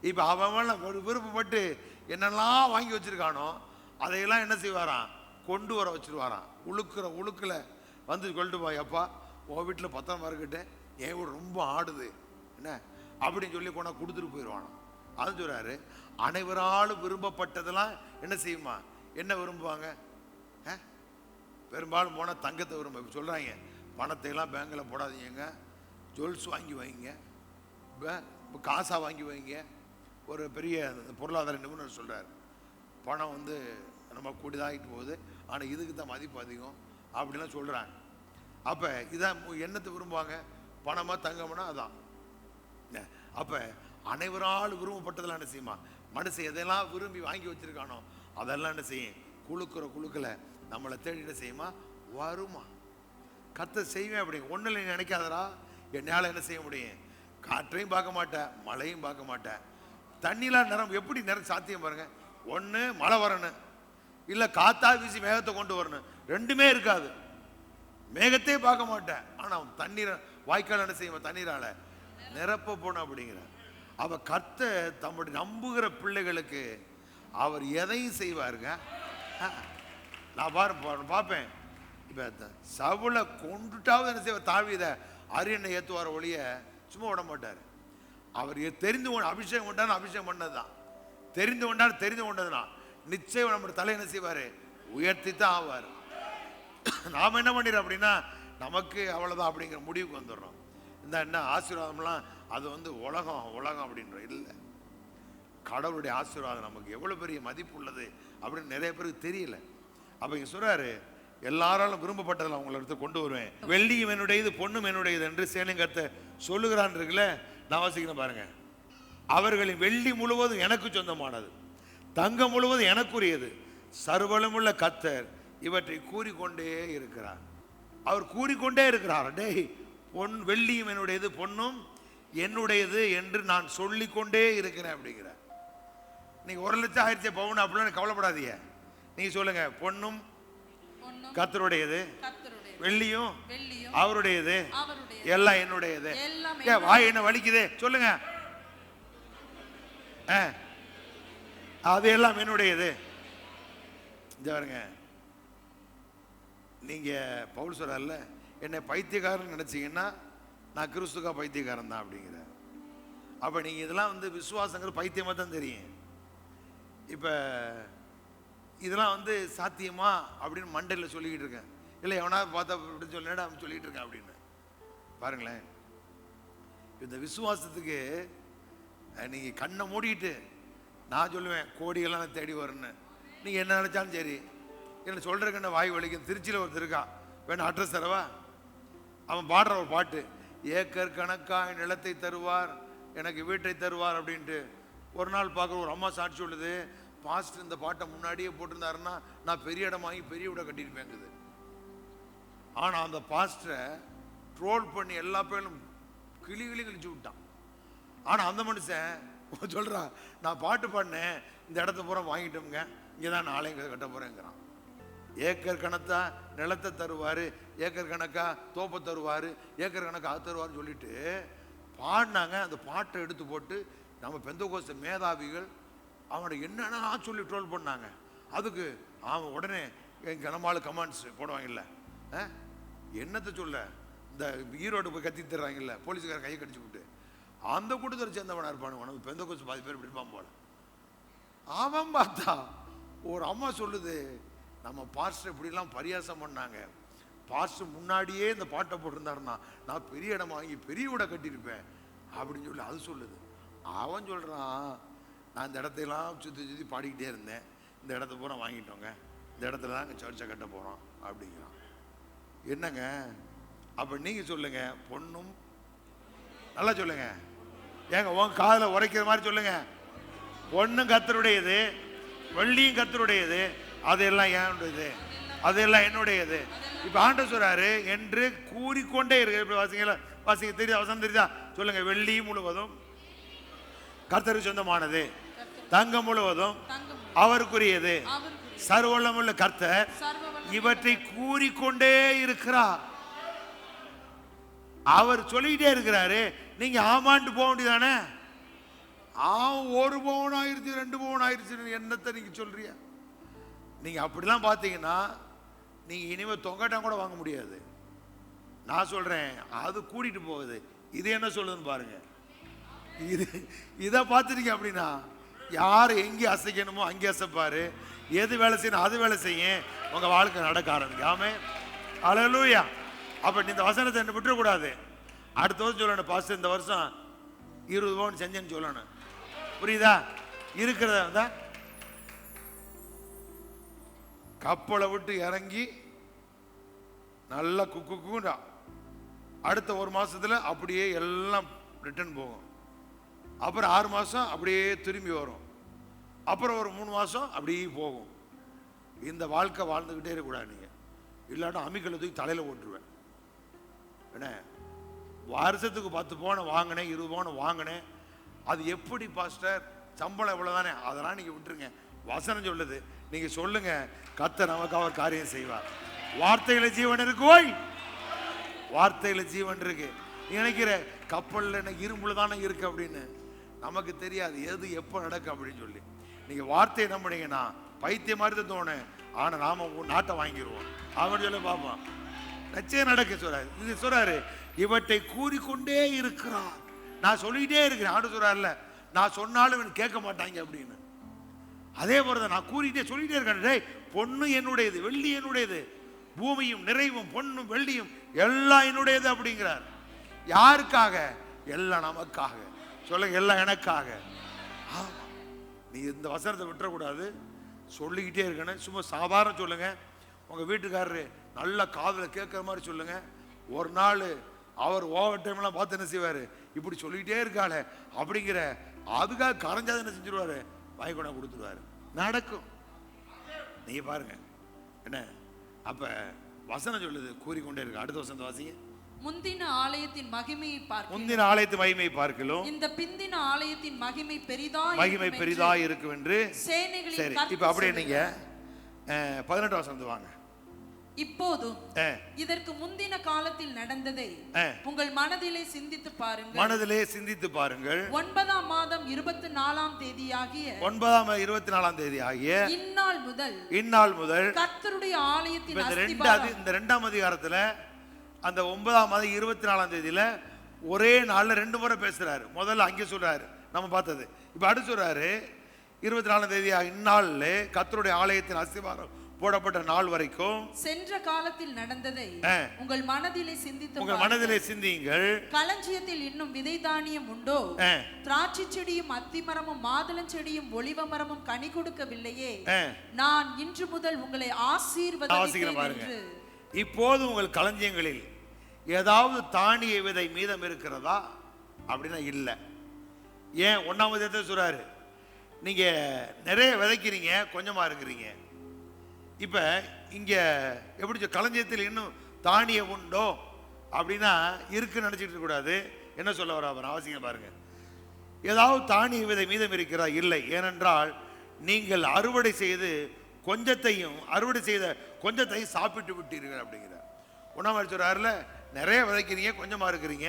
இப்போ அவன் விருப்பப்பட்டு என்னெல்லாம் வாங்கி வச்சிருக்கானோ அதையெல்லாம் என்ன செய்வாராம், கொண்டு வர வச்சிருவாராம். உழுக்கில் வந்து கொண்டு போய், அப்பா உன் வீட்டில் பத்திரமா இருக்கட்டேன், என் வீடு ரொம்ப ஆடுது என்ன அப்படின்னு சொல்லி கொண்டா கொடுத்துட்டு போயிடுவானோ. அது சொல்றாரு, அனைவராலும் விரும்பப்பட்டதெல்லாம் என்ன செய்யுமா, என்ன விரும்புவாங்க, பெரும்பாலும் போனால் தங்கத்தை விரும்ப சொல்கிறாங்க. பணத்தை எல்லாம் பேங்கில் போடாதீங்க, ஜுவல்ஸ் வாங்கி வைங்க, காசாக வாங்கி வைங்க. ஒரு பெரிய பொருளாதார நிபுணர் சொல்கிறார், பணம் வந்து நம்ம கூடிதாகிட்டு போகுது, ஆனால் இதுக்கு தான் மதிப்பு அதிகம் அப்படிலாம் சொல்கிறாங்க. அப்போ இதான் என்னத்தை விரும்புவாங்க, பணமாக தங்கம்னா அதான். அப்போ அனைவரால் விரும்பப்பட்டதெல்லாம் என்ன செய்யுமா, மனுஷன் எதெல்லாம் விரும்பி வாங்கி வச்சிருக்கானோ அதெல்லாம் என்ன செய்யும், குழுக்களை நம்மளை தேடி என்ன செய்யுமா, வருமா. கர்த்தர் செய்வேன் அப்படி ஒன்றும் நினைக்காதரா, என்னால் என்ன செய்ய முடியும், காற்றையும் பார்க்க மாட்டேன், மழையும் பார்க்க மாட்டேன், தண்ணிலாம் நிறம் எப்படி நிறம் சாத்தியம் பாருங்க. ஒன்று மழை வரணும், இல்லை காத்தா வீசி மேகத்தை கொண்டு வரணும், ரெண்டுமே இருக்காது. மேகத்தையே பார்க்க மாட்டேன், ஆனால் தண்ணீரை வாய்க்கால் என்ன செய்யும், தண்ணீரால நிரப்ப போன அப்படிங்கிற. அவ கர்த்தர் தம்முடைய நம்புகிற பிள்ளைகளுக்கு அவர் எதையும் செய்வாருங்க. நான் பார்ப்பேன், இப்போ சவுளை கொண்டுட்டாவது என்ன செய்வார், தாவீதை அரியணை ஏற்றுவார ஒழிய சும்மா விட மாட்டார். அவர் தெரிந்து அபிஷேகம் கொண்டார், அபிஷேகம் பண்ணதுதான். தெரிந்து கொண்டதுதான் நிச்சயம் நம்முடைய தலை என்ன செய்வார், உயர்த்தி தான் ஆவார். நாம் என்ன பண்ணிடுறோம் அப்படின்னா, நமக்கு அவ்வளோதான் அப்படிங்கிற முடிவுக்கு வந்துடுறோம். இந்த என்ன ஆசீர்வாதம்லாம் அது வந்து உலகம் அப்படின்ற இல்லை. கடவுளுடைய ஆசீர்வாதம் நமக்கு எவ்வளோ பெரிய மதிப்பு உள்ளது அப்படின்னு நிறைய பேருக்கு தெரியல. அப்போ இங்கே சொல்கிறாரு, எல்லாராலும் விரும்பப்பட்டதில் அவங்களை எடுத்து கொண்டு வருவேன், வெள்ளியும் என்னுடையது பொண்ணும் என்னுடையது என்று சேனைங்கத்தை சொல்லுகிறான் இருக்குல்ல. நான் வாசிக்கிறேன் பாருங்க, அவர்களின் வெள்ளி முழுவதும் எனக்கு சொந்தமானது, தங்கம் முழுவதும் எனக்குரியது, சர்வலமுள்ள கர்த்தர் இவற்றை கூறிக்கொண்டே இருக்கிறார். அவர் கூறிக்கொண்டே இருக்கிறார், டேய் பொன் வெள்ளியும் என்னுடையது பொன்னும் என்னுடையது என்று நான் சொல்லிக்கொண்டே இருக்கிறேன் அப்படிங்கிற. நீங்க 1,00,000 ஆயிடுச்சு பவுன் அப்படிலாம் கவலைப்படாதீங்க. நீங்க சொல்லுங்க, பொன்னும் கர்த்தருடையது, வெள்ளியும் அவருடையது, எல்லாம் என்னுடையது. வாய் என்ன வலிக்குது சொல்லுங்க, அது எல்லாம் என்னுடையது. பாருங்க, நீங்க பவுல் சொல்றாருல்ல, என்னை பைத்தியக்காரன் நினைச்சீங்கன்னா நான் கிறிஸ்துக்கா பைத்தியக்காரன் தான் அப்படிங்கிற. அப்ப நீங்க இதெல்லாம் வந்து விசுவாசங்கிற பைத்தியமா தான் தெரியும். இப்ப இதெல்லாம் வந்து சாத்தியமா அப்படின்னு மண்டையில் சொல்லிக்கிட்டு இருக்கேன், இல்லை எவனாவது பார்த்தா அப்படின்னு சொல்லிடா அவன் சொல்லிட்டு இருக்கேன் அப்படின்னு. பாருங்களேன், இந்த விசுவாசத்துக்கு நீங்க கண்ணை மூடிட்டு நான் சொல்லுவேன் கோடியெல்லாம் நான் தேடி வரேன்னு. நீங்க என்ன நினைச்சாலும் சரி, என்ன சொல்றதுக்கு என்ன வாய் வலிக்கும். திருச்சியில் ஒருத்தர் இருக்கா, வேணும் அட்ரஸ் தரவா, அவன் பாடுற ஒரு பாட்டு, ஏக்கர் கணக்காய் நிலத்தை தருவார் எனக்கு வீட்டை தருவார் அப்படின்ட்டு. ஒரு நாள் பார்க்குற ஒரு அம்மா சாட்சி சொல்லுது, பாஸ்டர் இந்த பாட்டை முன்னாடியே போட்டிருந்தாருன்னா நான் பெரிய இடம் வாங்கி பெரிய வீட கட்டியிருப்பேங்குது. ஆனால் அந்த பாஸ்டரை ட்ரோல் பண்ணி எல்லா பேரும் கிழிச்சு விட்டான். ஆனால் அந்த மனுஷன் சொல்கிறான், நான் பாட்டு பாடினேன், இந்த இடத்த பூரா வாங்கிட்டோம்ங்க, இங்கே தான் நாளைங்க கட்ட போகிறேங்கிறான். ஏக்கர் கணக்கா நிலத்தை தருவார், ஏக்கர் கணக்கா தோப்பை தருவார், ஏக்கர் கணக்கா அது தருவார்னு சொல்லிட்டு பாடினாங்க. அந்த பாட்டை எடுத்து போட்டு நம்ம பெந்தகோஸ்து மேதாவிகள் அவனை என்னன்னா சொல்லி ட்ரோல் பண்ணாங்க. அதுக்கு அவன் உடனே நம்மளால கமெண்ட்ஸ் போடுவாங்கல்ல, என்னத்தை சொல்ல, இந்த ஈரோடு போய் கத்தி தர்றாங்கல்ல, போலீஸுக்கார கையை கடிச்சு விட்டு அந்த கூட்டத்தை சேர்ந்தவனா இருப்பானு, உனக்கு பெந்தகோஸ்து பாதி பேர் பிடிப்பான் போல. அவன் பார்த்தா ஒரு அம்மா சொல்லுது, நம்ம பாஸ்டர் இப்படிலாம் பரியாசம் பண்ணாங்க, பாஸ்டர் முன்னாடியே இந்த பாட்டை போட்டிருந்தாருன்னா நான் பெரிய இடம் வாங்கி பெரிய வீட கட்டியிருப்பேன் அப்படின்னு சொல்லி அது சொல்லுது. அவன் சொல்கிறான், நான் இந்த இடத்தையெல்லாம் சுற்றி பாடிக்கிட்டே இருந்தேன், இந்த இடத்த பூரா வாங்கிட்டோங்க, இந்த இடத்துல தான் இங்கே சர்ச்சை கட்ட போகிறோம் அப்படிங்கிறான். என்னங்க அப்போ நீங்கள் சொல்லுங்க, பொண்ணும் நல்லா சொல்லுங்க, ஏங்க உன் காதில் உரைக்கிற மாதிரி சொல்லுங்க, பொண்ணும் கர்த்தருடையது, வெள்ளியும் கர்த்தருடையது, அதெல்லாம் என்னுடையது, அதெல்லாம் என்னுடையது. இப்போ ஆண்டவர் சொல்றாரு என்று கூறிக்கொண்டே இருக்கு. இப்படி வாசிங்க தெரியுதா, வசனம் தெரியுதா சொல்லுங்க, வெள்ளி முழுவதும் கர்த்தருக்கு சொந்தமானது, தங்கம் முழுவதும் அவருக்குரியது, சர்வவல்லமுள்ள கர்த்தர் இவற்றை கூறிக்கொண்டே இருக்கிறார். அவர் சொல்லிக்கிட்டே இருக்கிறாரு, நீங்க ஆமாண்டு போக வேண்டியதானே. ஒரு பவுன் ஆயிருச்சு, 2 பவுன் ஆயிருச்சு, என்னத்தை நீங்க சொல்றியா? நீங்க அப்படிலாம் பார்த்தீங்கன்னா நீங்க இனிமே தொங்கட்டம் கூட வாங்க முடியாது. நான் சொல்றேன், அது கூட்டிட்டு போகுது. இது என்ன சொல்லுதுன்னு பாருங்க. இதை பார்த்துட்டீங்க அப்படின்னா யார் எங்கே அசைக்கணுமோ அங்கே அசைப்பாரு, எது வேலை செய்யணும் அது வேலை செய்யும், உங்க வாழ்க்கை நடக்க ஆரம்பிக்கும். ஆமென், அல்லேலூயா. அப்ப இந்த வசனத்தை என்ன விட்டுறக்கூடாது. அடுத்த வருஷம் சொல்லணும், பாஸ்டர் இந்த வருஷம் 20 பவுன் செஞ்சேன்னு சொல்லணும். புரியுதா? இருக்கிறத கப்பலை விட்டு இறங்கி நல்லா குக்குண்டா அடுத்த 1 மாசத்துல அப்படியே எல்லாம் ரிட்டர்ன் போகும். அப்புறம் 6 மாசம் அப்படியே திரும்பி வரும். அப்புறம் ஒரு 3 மாசம் அப்படியே போகும். இந்த வாழ்க்கை வாழ்ந்துக்கிட்டே இருக்கக்கூடாது. நீங்க இல்லாட்டா அம்மிக்கல்லை தூக்கி தலையில ஓட்டுருவேன். என்ன வருஷத்துக்கு 10 பவுன் வாங்கினேன், 20 பவுன் வாங்கினேன், அது எப்படி பாஸ்டர் சம்பளம் எவ்வளவுதானே, அதெல்லாம் நீங்க விட்டுருங்க. வசனம் சொல்லுது, நீங்க சொல்லுங்க, கர்த்தர் நமக்கு அவர் காரியம் செய்வார். வார்த்தையில ஜீவன் இருக்கு. ஓய், வார்த்தையில ஜீவன் இருக்கு. நீ நினைக்கிற கப்பல்ல என்ன இரும்புல தானே இருக்கு அப்படின்னு, நமக்கு தெரியாது எது எப்போ நடக்கும் அப்படின்னு சொல்லி. நீங்க வார்த்தையை நம்பினீங்கன்னா பைத்தியம் மாதிரி தான் தோணும், ஆனா நாம நாட்டை வாங்கிடுவோம் அப்படின்னு சொல்லி பார்ப்போம். நிச்சயம் நடக்க சொல்றாரு. இது சொல்றாரு, இவற்றை கூறிக்கொண்டே இருக்கிறார். நான் சொல்லிட்டே இருக்கிறேன். ஆண்டு சொல்றாருல, நான் சொன்னாலும் இவன் கேட்க மாட்டாங்க அப்படின்னு. அதே போலதான் நான் கூறிட்டே சொல்லிட்டே இருக்கேன், பொண்ணு என்னுடையது, வெள்ளி என்னுடையது, பூமியும் நிறைவும் பொண்ணும் வெள்ளியும் எல்லாம் என்னுடையது அப்படிங்கிறார். யாருக்காக? எல்லாம் நமக்காக. சொல்லுங்க, எல்லாம் எனக்காக. நீ இந்த வசனத்தை விட்டுறக்கூடாது, சொல்லிக்கிட்டே இருக்கணும். சும்மா சாதாரண சொல்லுங்க. உங்க வீட்டுக்காரரு நல்ல காதுல கேட்கற மாதிரி சொல்லுங்க. ஒரு நாள் அவர் ஓவர் டைம்லாம் பார்த்து என்ன செய்வாரு, இப்படி சொல்லிக்கிட்டே இருக்காளே அப்படிங்கிற அதுக்காக கரைஞ்சாத என்ன செஞ்சிருவாரு, வாய்க்கொண்டா கொடுத்துருவாரு. நடக்கும். நீங்க பாருங்க என்ன. அப்ப வசனம் சொல்லுது, கூறிக்கொண்டே இருக்கு. அடுத்த வசனத்தை வாசிங்க. முந்தின ஆலயத்தின் மகிமையை பார்க்க, முந்தின ஆலயத்தின் மகிமையை பார்க்கலும் இந்த பிந்தின ஆலயத்தின் மகிமை பெரிதா இருக்கும் என்று சேனைகளின் சரி. கர்த்தர் இப்ப அப்படியே நீங்க 18 வசனத்து வாங்க. இப்போதும் இதற்கு முந்தின காலத்தில் நடந்ததை உங்கள் மனதிலே சிந்தித்து பாருங்கள். மனதிலே சிந்தித்து பாருங்கள். 9ஆம் மாதம் 24ஆம் தேதியாகிய 9ஆம் தேதி ஆகிய இந்நாள் முதல் கர்த்தருடைய ஆலயத்தின் இந்த 2ஆம் அதிகாரத்துல அந்த 9ஆம் மாதம் 24ஆம் தேதியில ஒரே நாள்ல 2 முறை பேசுறாரு. முதல்ல அங்கே சொல்றாரு, நம்ம பார்த்தது. இப்ப அடுத்து சொல்றாரு, 24ஆம் தேதி இந்நாள்ல கர்த்தருடைய ஆலயத்தின் அஸ்திவாரம் போடப்பட்ட நாள் வரைக்கும் சென்ற காலத்தில் நடந்ததை உங்கள் மனதிலே சிந்தியுங்கள். களஞ்சியத்தில் இன்னும் விதை தானியம் உண்டோ? திராட்சை செடியும் அத்திமரமும் மாதுளம் செடியும் ஒலிவ மரமும் கனி கொடுக்கவில்லையே? நான் இன்று முதல் உங்களை ஆசீர்வதிக்கிறேன். இப்போது உங்கள் களஞ்சியங்களில் ஏதாவது தானிய விதை மீதம் இருக்கிறதா அப்படின்னா இல்ல. ஏன் 1ஆம் அதிகாரத்துல சொல்றாரு, நீங்க நிறைய விதைக்கிறீங்க, கொஞ்சமா இருக்கிறீங்க. இப்ப இங்க எப்படி களஞ்சியத்தில் இன்னும் தானியம் உண்டோ அப்படின்னா இருக்குன்னு நினைச்சிட்டு இருக்க கூடாது. என்ன சொல்ல வர அவசியம் பாருங்க. ஏதாவது தானிய விதை மீதம் இருக்கிறதா? இல்லை. ஏனென்றால் நீங்கள் அறுவடை செய்த கொஞ்சத்தையும் சாப்பிட்டு விட்டீர்கள் அப்படிங்கிறார். 1ஆம் சொல்றாருல, நிறைய விதைக்கிறீங்க, கொஞ்சமா இருக்கிறீங்க,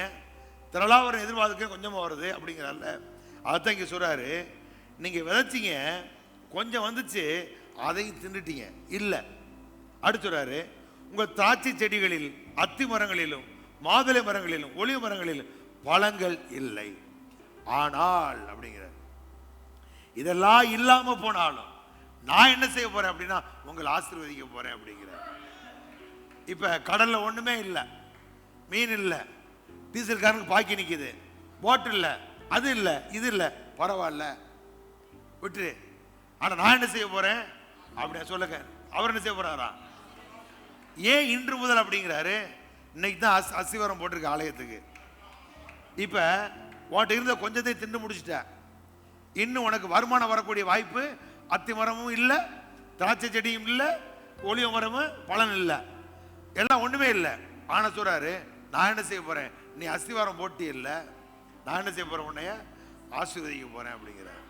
திரளாவரம் எதிர்பார்க்க கொஞ்சமா வருது அப்படிங்கிறார்ல. அதான் இங்க சொல்றாரு, நீங்க விதைச்சிங்க, கொஞ்சம் வந்துச்சு, அதையும் தின்னுட்டீங்க இல்ல. அடுத்து சொல்றாரு, உங்க திராட்சை செடிகளில் அத்தி மரங்களிலும் மாதுளை மரங்களிலும் ஒலிவ மரங்களிலும் பழங்கள் இல்லை. ஆனால் அப்படிங்கிறார், இதெல்லாம் இல்லாம போனாலும் நான் என்ன செய்ய போறேன் அப்படின்னா உங்களை ஆசீர்வதிக்க போறேன் அப்படிங்கிறார். இப்ப கடல்ல ஒண்ணுமே இல்லை, மீன் இல்லை, டீசல் காரனுக்கு பாக்கி நிக்குது, போட் இல்லை, அது இல்லை, இது இல்லை, பரவாயில்ல விட்டுரு. ஆனா நான் என்ன செய்ய போறேன் அப்படின்னா சொல்லுங்க. அவர் என்ன செய்ய போறாரா? ஏன் இன்று முதல் அப்படிங்கிறாரு? இன்னைக்கு தான் அஸ்திவாரம் போட்டிருக்க ஆலயத்துக்கு. இப்ப உன்கிட்ட இருந்த கொஞ்சத்தை தின்னு முடிச்சுட்ட, இன்னும் உனக்கு வருமானம் வரக்கூடிய வாய்ப்பு அத்தி மரமும் இல்லை, திராட்சை செடியும் இல்லை, ஒலிவ மரமும் பலன் இல்லை, எல்லாம் ஒண்ணுமே இல்லை. ஆனா சொல்றாரு, நான் என்ன செய்ய போறேன், நீ அஸ்திவாரம் போட்டி இல்லை, நான் என்ன செய்ய போறேன், உன்னைய ஆசீர்வதிக்க போறேன் அப்படிங்கிறார்.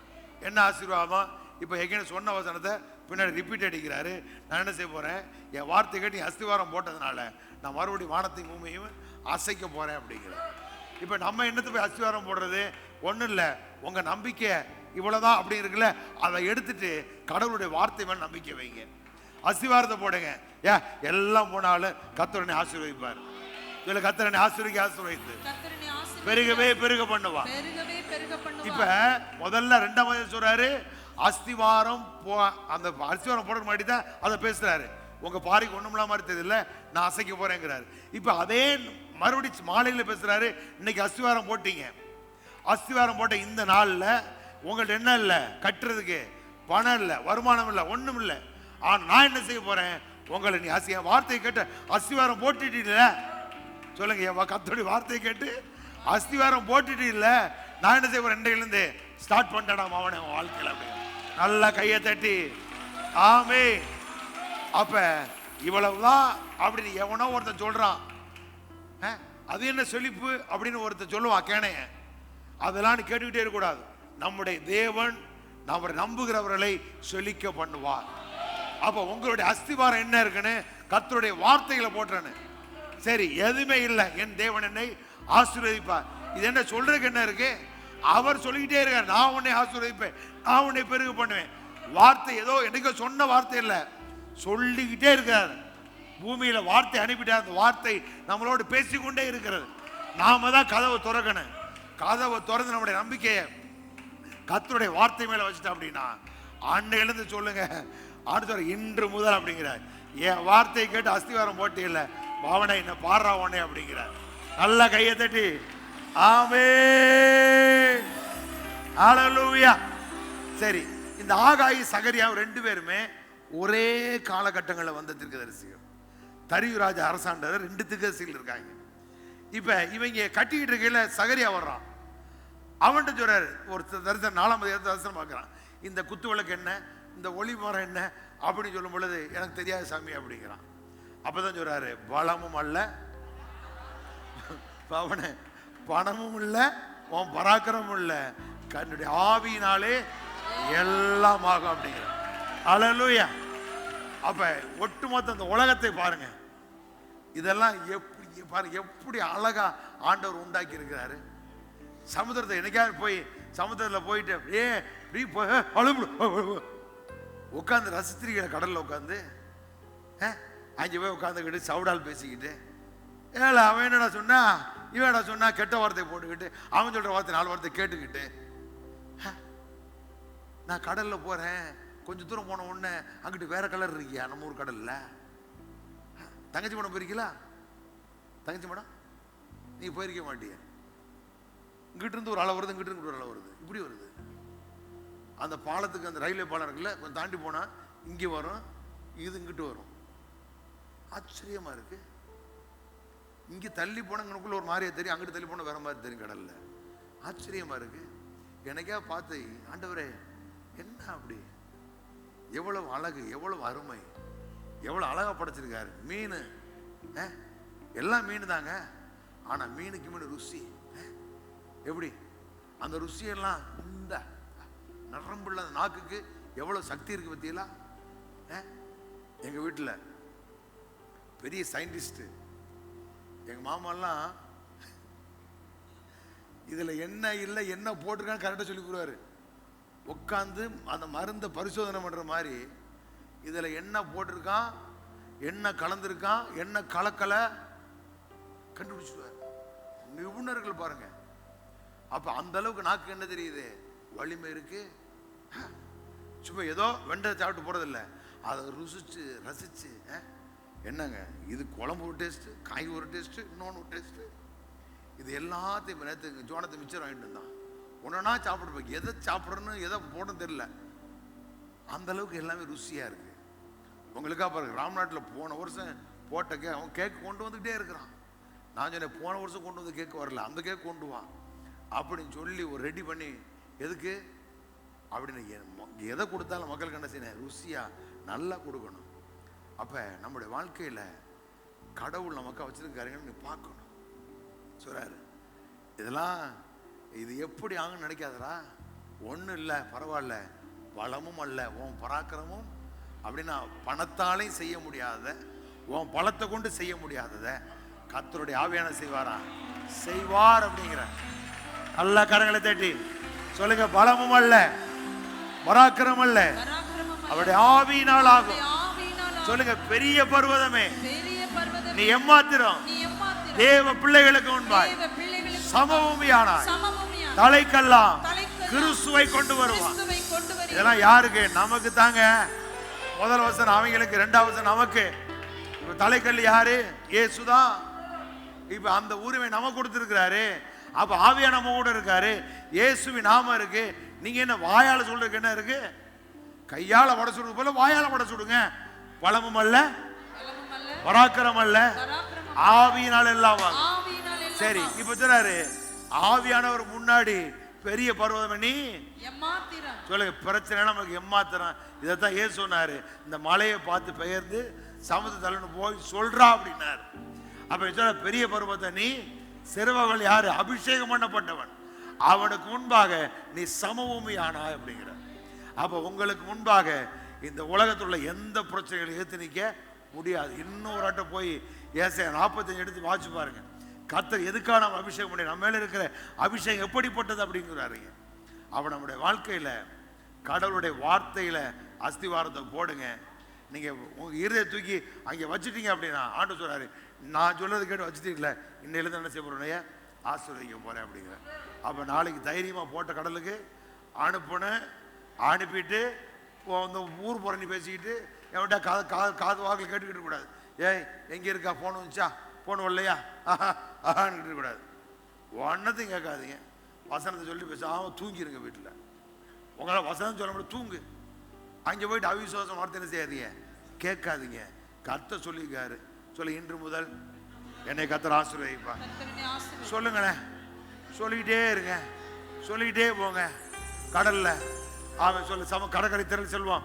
என்ன ஆசீர்வாதம்? இப்ப எங்க சொன்ன வசனத்தை பின்னாடி ரிப்பீட் அடிக்கிறாரு. நான் என்ன செய்ய போறேன், என் வார்த்தை கேட்டு அஸ்திவாரம் போட்டதுனால நான் மறுபடியும் வானத்தையும் பூமியையும் அசைக்க போறேன் அப்படிங்கிறார். இப்ப நம்ம என்னத்தை போய் அஸ்திவாரம் போடுறது? ஒன்றும் இல்லை, உங்க நம்பிக்கை இவ்வளவுதான் அப்படி இருக்குல்ல, அதை எடுத்துட்டு கடவுளுடைய வார்த்தை மேல நம்பிக்கை வைங்க. அஸ்திவாரத்தை போடுங்க. எல்லாம் போனாலும் கர்த்தர் ஆசீர்வதிப்பார். இதுல கர்த்தர் ஆசீர்வதித்து பெருகவே பெருக பண்ணுவா. இப்ப முதல்ல 2ஆம் சொல்றாரு, அஸ்திவாரம் அந்த அஸ்திவாரம் போடுற மாதிரி தான் அதை பேசுறாரு. உங்க பாறைக்கு ஒண்ணுமில்லாம மாதிரி தெரியல, நான் அசைக்க போறேங்கிறாரு. இப்ப அதே மறுபடியும் மாலையில பேசுறாரு, இன்னைக்கு அஸ்திவாரம் போட்டீங்க, அஸ்திவாரம் போட்ட இந்த நாள்ல உங்கள்ட்ட என்ன இல்லை, கட்டுறதுக்கு பணம் இல்லை, வருமானம் இல்லை, ஒண்ணும் இல்லை. ஆனா நான் என்ன செய்ய போறேன், உங்களை நீ வார்த்தையை கேட்டு அஸ்திவாரம் போட்டுட்டீங்கள, சொல்லுங்க, கர்த்தருடைய வார்த்தையை கேட்டு அஸ்திவாரம் போட்டுட்டு இல்ல, நான் என்ன செய்ய போறேன், இன்றையிலிருந்து ஸ்டார்ட் பண்ணிட்டேன் அவனை வாழ்க்கையில. நல்லா கையை தட்டி ஆமே. அப்ப இவ்வளவுதான் அப்படின்னு எவனோ ஒருத்தன் சொல்றான், அது என்ன செழிப்பு அப்படின்னு ஒருத்தன் சொல்லுவான் கேனைய. அதெல்லாம் கேட்டுக்கிட்டே இருக்கக்கூடாது. நம்முடைய தேவன் நம்மை நம்புகிறவர்களை செழிக்க பண்ணுவார். அப்ப உங்களுடைய அஸ்திவாரம் என்ன இருக்குன்னு கர்த்தருடைய வார்த்தைகளை போட்டுறேன்னு. சரி, எதுவுமே இல்லை, என் தேவன் என்னை ஆசீர்வதிப்பார். இது என்ன சொல்றதுக்கு என்ன இருக்கு? அவர் சொல்லிக்கிட்டே இருக்கார், நான் உன்னை ஆசீர்வதிப்பேன், நான் உன்னை பெருக பண்ணுவேன். வார்த்தை ஏதோ என்னைக்கோ சொன்ன வார்த்தை இல்லை, சொல்லிக்கிட்டே இருக்கார். பூமியில வார்த்தை அனுப்பிட்டார், அந்த வார்த்தை நம்மளோடு பேசிக்கொண்டே இருக்கிறது. நாம தான் கதவை திறக்கணும். கதவை திறந்து நம்முடைய நம்பிக்கையை கர்த்தருடைய வார்த்தை மேல வச்சுட்டோம் அப்படின்னா, அன்னையிலிருந்து சொல்லுங்க, ஆண்டவர் இன்று முதல் அப்படிங்கிறார், என் வார்த்தையை கேட்டு அஸ்திவாரம் போட்டு இல்லை, பாவனை என்ன பாடுறா உடனே அப்படிங்கிறார். நல்ல கையை தட்டி ஆமென், ஹல்லேலூயா. சரி, இந்த ஆகாயி சகரியா 2 பேருமே ஒரே காலகட்டங்களில் வந்த தீர்க்கதரிசிகள். தரியுராஜ அரசாண்டர் 2 தீர்க்கதரிசிகள் இருக்காங்க. இப்ப இவங்க கட்டிக்கிட்டு இருக்கையில சகரியா வர்றான். அவன்கிட்ட சொல்றாரு, ஒரு தரிசனம் 4ஆம் அதிகாரத்துல தரிசனம் பார்க்கறான். இந்த குத்து விளக்கு என்ன, இந்த ஒளி மரம் என்ன அப்படின்னு சொல்லும் பொழுது, எனக்கு தெரியாது சாமி அப்படிங்கிறான். அப்பதான் சொல்றாரு, பலமும் அல்ல, அவனை பணமும் இல்லை, உன் பராக்கிரமும் இல்லை, கண்ணுடைய ஆவியினாலே எல்லாம் ஆகும் அப்படிங்கிற. ஹல்லேலூயா. அப்ப ஒட்டுமொத்த அந்த உலகத்தை பாருங்க, இதெல்லாம் எப்படி பாருங்க, எப்படி அழகா ஆண்டவர் உண்டாக்கி இருக்கிறாரு. சமுத்திரத்தை என்னைக்காவது போய் சமுத்திரத்தில் போயிட்டு உட்காந்து ரசித்திரிக்கிற கடல்ல உட்காந்து அங்கே போய் உட்காந்துக்கிட்டு சவுடால் பேசிக்கிட்டு, ஏழை அவன் என்னடா சொன்னா, இவன்டா சொன்னா, கெட்ட வார்த்தை போட்டுக்கிட்டு, அவன் சொல்ற வார்த்தை 4 வார்த்தை கேட்டுக்கிட்டு, நான் கடல்ல போறேன், கொஞ்சம் தூரம் போன உடனே அங்கிட்டு வேற கலர் இருக்கியா நம்ம ஊர் கடல்ல. தங்கச்சி மடம் போயிருக்கீங்களா? தங்கச்சி மடம் நீ போயிருக்க மாட்டிய. இங்கிட்டு இருந்து ஒரு அலை வருது, இங்கிட்டு இருந்து ஒரு அலை வருது, இப்படி வருது. அந்த பாலத்துக்கு, அந்த ரயில்வே பாலம் இருக்குல்ல, கொஞ்சம் தாண்டி போனா இங்கே வரும், இது இங்கிட்டு வரும். ஆச்சரியமா இருக்கு. இங்க தள்ளி போனங்களுக்குள்ள ஒரு மாதிரியா தெரியும், அங்கிட்டு தள்ளி போன வேற மாதிரி தெரியும் கடல்ல. ஆச்சரியமா இருக்கு. எனக்கே பார்த்து, ஆண்டவரே என்ன அப்படி, எவ்வளவு அழகு, எவ்வளவு அருமை, எவ்வளவு அழகா படைச்சிருக்காரு. மீன் எல்லாம் மீன் தாங்க, ஆனா மீனுக்கு மீன் ருசி எப்படி, அந்த ருசியெல்லாம் இந்த நரம்புள்ள நாக்குக்கு எவ்வளவு சக்தி இருக்கு பத்தியலா. எங்க வீட்டுல பெரிய சயின்டிஸ்ட் எங்க மாமாலாம், இதுல என்ன இல்லை என்ன போட்டிருக்கான்னு கரெக்டா சொல்லி கொடுவாரு. உட்காந்து அந்த மருந்தை பரிசோதனை பண்ற மாதிரி, இதுல என்ன போட்டிருக்கான், என்ன கலந்துருக்கான், என்ன கலக்கல கண்டுபிடிச்சிடுவார். நிபுணர்கள் பாருங்க. அப்ப அந்த அளவுக்கு நாக்கு என்ன தெரியுது, வலிமை இருக்கு. சும்மா ஏதோ வெண்டை சாப்பிட்டு போறதில்லை, அதை ருசிச்சு ரசிச்சு, என்னங்க இது குழம்பு ஒரு டேஸ்ட், காய் ஒரு டேஸ்ட், இன்னொன்று ஒரு டேஸ்ட், இது எல்லாத்தையும் நேற்று ஜோனத்தை மிச்சம் வாங்கிட்டு இருந்தான். ஒன்னா சாப்பிடுப்பேன், எதை சாப்பிடணும்னு எதை போடணும் தெரியல, அந்த அளவுக்கு எல்லாமே ருசியா இருக்கு. உங்களுக்கா பாருங்க, ராம்நாட்டில் போன வருஷம் போட்ட அவன் கேக் கொண்டு வந்துகிட்டே இருக்கிறான். நான் சொன்னேன், போன வருஷம் கொண்டு வந்து கேக் வரல, அந்த கேக் கொண்டு வா அப்படின்னு சொல்லி ஒரு ரெடி பண்ணி, எதுக்கு அப்படின்னு, எதை கொடுத்தாலும் மக்களுக்கு என்ன செய்யணும், ருசியா நல்லா கொடுக்கணும். அப்ப நம்முடைய வாழ்க்கையில கடவுள் நமக்கு வச்சிருக்காருங்கன்னு பார்க்கணும். சொல்றாரு, இதெல்லாம் இது எப்படி ஆகுன்னு நினைக்காதரா, ஒன்றும் இல்லை, பரவாயில்ல, பலமும் அல்ல, உன் பராக்கிரமும் அப்படின்னா பணத்தாலையும் செய்ய முடியாத, உன் பலத்தை கொண்டு செய்ய முடியாதத கர்த்தருடைய ஆவியான செய்வாரா, செய்வார் அப்படிங்கிற. நல்ல கரங்களை தட்டி சொல்லுங்க, பலமும் அல்ல பராக்கிரமும் அல்ல, அவருடைய ஆவியினால் ஆகும். சொல்லுங்க, பெரிய பர்வதமே நீ எம்மாத்திரம் தேவ பிள்ளைகளுக்கு முன்பாய் சமபூமியானாய், தலைக்கெல்லாம் கிறிஸ்துவை கொண்டு வருவான். இதெல்லாம் யாருக்கு? நமக்கு தாங்க. முதல் வசனம் அவங்களுக்கு, இரண்டாவது வசனம் நமக்கு. தலைக்கல் யாரு? இயேசுதான். இப்ப அந்த உரிமை நமக்கு கொடுத்திருக்கிறாரு. அப்ப ஆவியா நம்ம கூட இருக்காரு, இயேசுவின் நாமம் இருக்கு. நீங்க என்ன வாயால சொல்றதுக்கு என்ன இருக்கு? கையால வட சுடுறது போல வாயால வட சுடுங்க. பலமும் அல்ல பராக்கிரம் அல்ல, ஆவியினால் எல்லாம் வாங்க. சரி, இப்ப சொல்றாரு ஆவியானவர் முன்னாடி பெரிய பர்வதம் நீ சொல்லுங்க. பிரச்சனை நமக்கு எம்மாத்திரம். இதைத்தான் ஏன் சொன்னாரு, இந்த மலையை பார்த்து பெயர்ந்து சமுத்திர தலைன்னு போய் சொல்றா அப்படின்னாரு. அப்ப சொல்ல பெரிய பர்வத்தை நீ சிறுவர்கள் யாரு? அபிஷேகம் பண்ணப்பட்டவன், அவனுக்கு முன்பாக நீ சமபூமி ஆனாய் அப்படிங்கிற. அப்ப உங்களுக்கு முன்பாக இந்த உலகத்தில் உள்ள எந்த பிரச்சனைகளை ஏற்று நிற்க முடியாது. இன்னொரு ஆட்ட போய் ஏசாயா 45 எடுத்து வாசிச்சு பாருங்க. கர்த்தர் எதுக்காக நம்ம அபிஷேகம் பண்ணி, நம்ம மேல இருக்கிற அபிஷேகம் எப்படிப்பட்டது அப்படிங்கிறாரு. அவன் நம்முடைய வாழ்க்கையில கடவுளுடைய வார்த்தையில அஸ்திவாரத்தை போடுங்க. நீங்க உங்க இருதய தூக்கி அங்கே வச்சுட்டீங்க அப்படின்னா ஆண்டு சொல்றாரு, நான் சொல்றது கேட்டு வச்சுட்டீங்களே, இன்னையிலேருந்து என்ன செய்ய போறேன்? ஆசீர்வதிக்க போறேன் அப்படிங்கிற. அப்ப நாளைக்கு தைரியமா போட்ட கடலுக்கு அனுப்புனேன். அனுப்பிட்டு இந்த ஊர் புறணி பேசிக்கிட்டு என்கிட்ட காது வாக்கில் கேட்டுக்கிட்டு கூடாது. ஏய் எங்க இருக்கா, போன் வந்துச்சா, போன் வரலையா, ஆஹான்னு கூடாது. ஒன்னத்தையும் கேட்காதீங்க, வசனத்தை சொல்லி பேச. அவன் தூங்கிருங்க வீட்டில். உங்களால் வசனம் சொல்ல முடியும், தூங்கு. அங்கே போயிட்டு அவிசுவாசம் வார்த்தை என்ன செய்யாதீங்க, கேட்காதீங்க. கர்த்தர் சொல்லியிருக்காரு. சொல்லி இன்று முதல் என்னை கர்த்தர் ஆசீர்வதிப்பா. சொல்லுங்களேன், சொல்லிக்கிட்டே இருங்க, சொல்லிக்கிட்டே போங்க. கடல்ல அவன் சொல்லு கடற்கரை திரள் செல்வான்,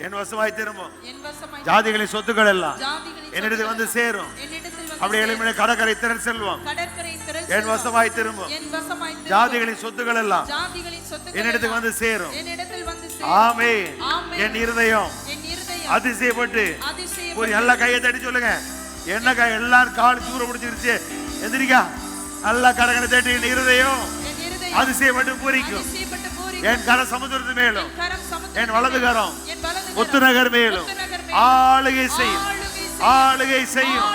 என் வசமாய் திரும்பும், ஜாதிகளின் சொத்துக்கள் எல்லாம் என்னிடத்தில் வந்து சேரும். அப்படி எளிமையை கடற்கரை திரள் செல்வோம், என் வசமாய் திரும்பும், ஜாதிகளின் சொத்துக்கள் எல்லாம் என்னிடத்துக்கு வந்து சேரும். ஆமென். என் இருதயம் அதிசயப்பட்டு ஒரு நல்ல கையை தட்டி சொல்லுங்க. என்ன கை? எல்லாரும் கால் தூர பிடிச்சிருச்சு, எந்திரிக்கா. நல்ல கடற்கரை தட்டி என் இருதயம் அதிசயப்பட்டு பூரிக்கும். என் கரம் சமுத்திரத்து மேலும், என் வலது கரம் முத்துநகர் மேலும் ஆளுகை செய்யும், ஆளுகை செய்யும்.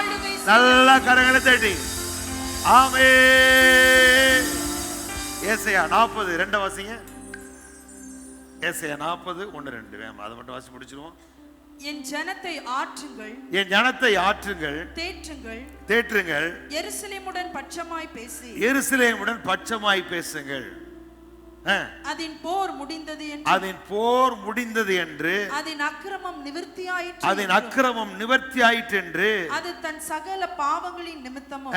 நல்ல கரங்களை தட்டி ஆமென். ஏசாயா 40:2 வாசிங்க. ஏசாயா 40:1-2 வேணும், அதை மட்டும் வாசி முடிச்சிருவோம். என் ஜனத்தை ஆற்றுங்கள், என் ஜனத்தை ஆற்றுங்கள், தேற்றுங்கள், தேற்றுங்கள். எருசலேமுடன் பட்சமாய் பேசி, எருசலேமுடன் பட்சமாய் பேசுங்கள். அதின் போர் முடிந்தது என்று, அதின் போர் முடிந்தது என்று, அதின் அக்கிரமம் நிவர்த்தியாயிற்று, அதின் அக்கிரமம் நிவர்த்தியாயிற்று என்று, அது தன் சகல பாவங்களின் நிமித்தமும்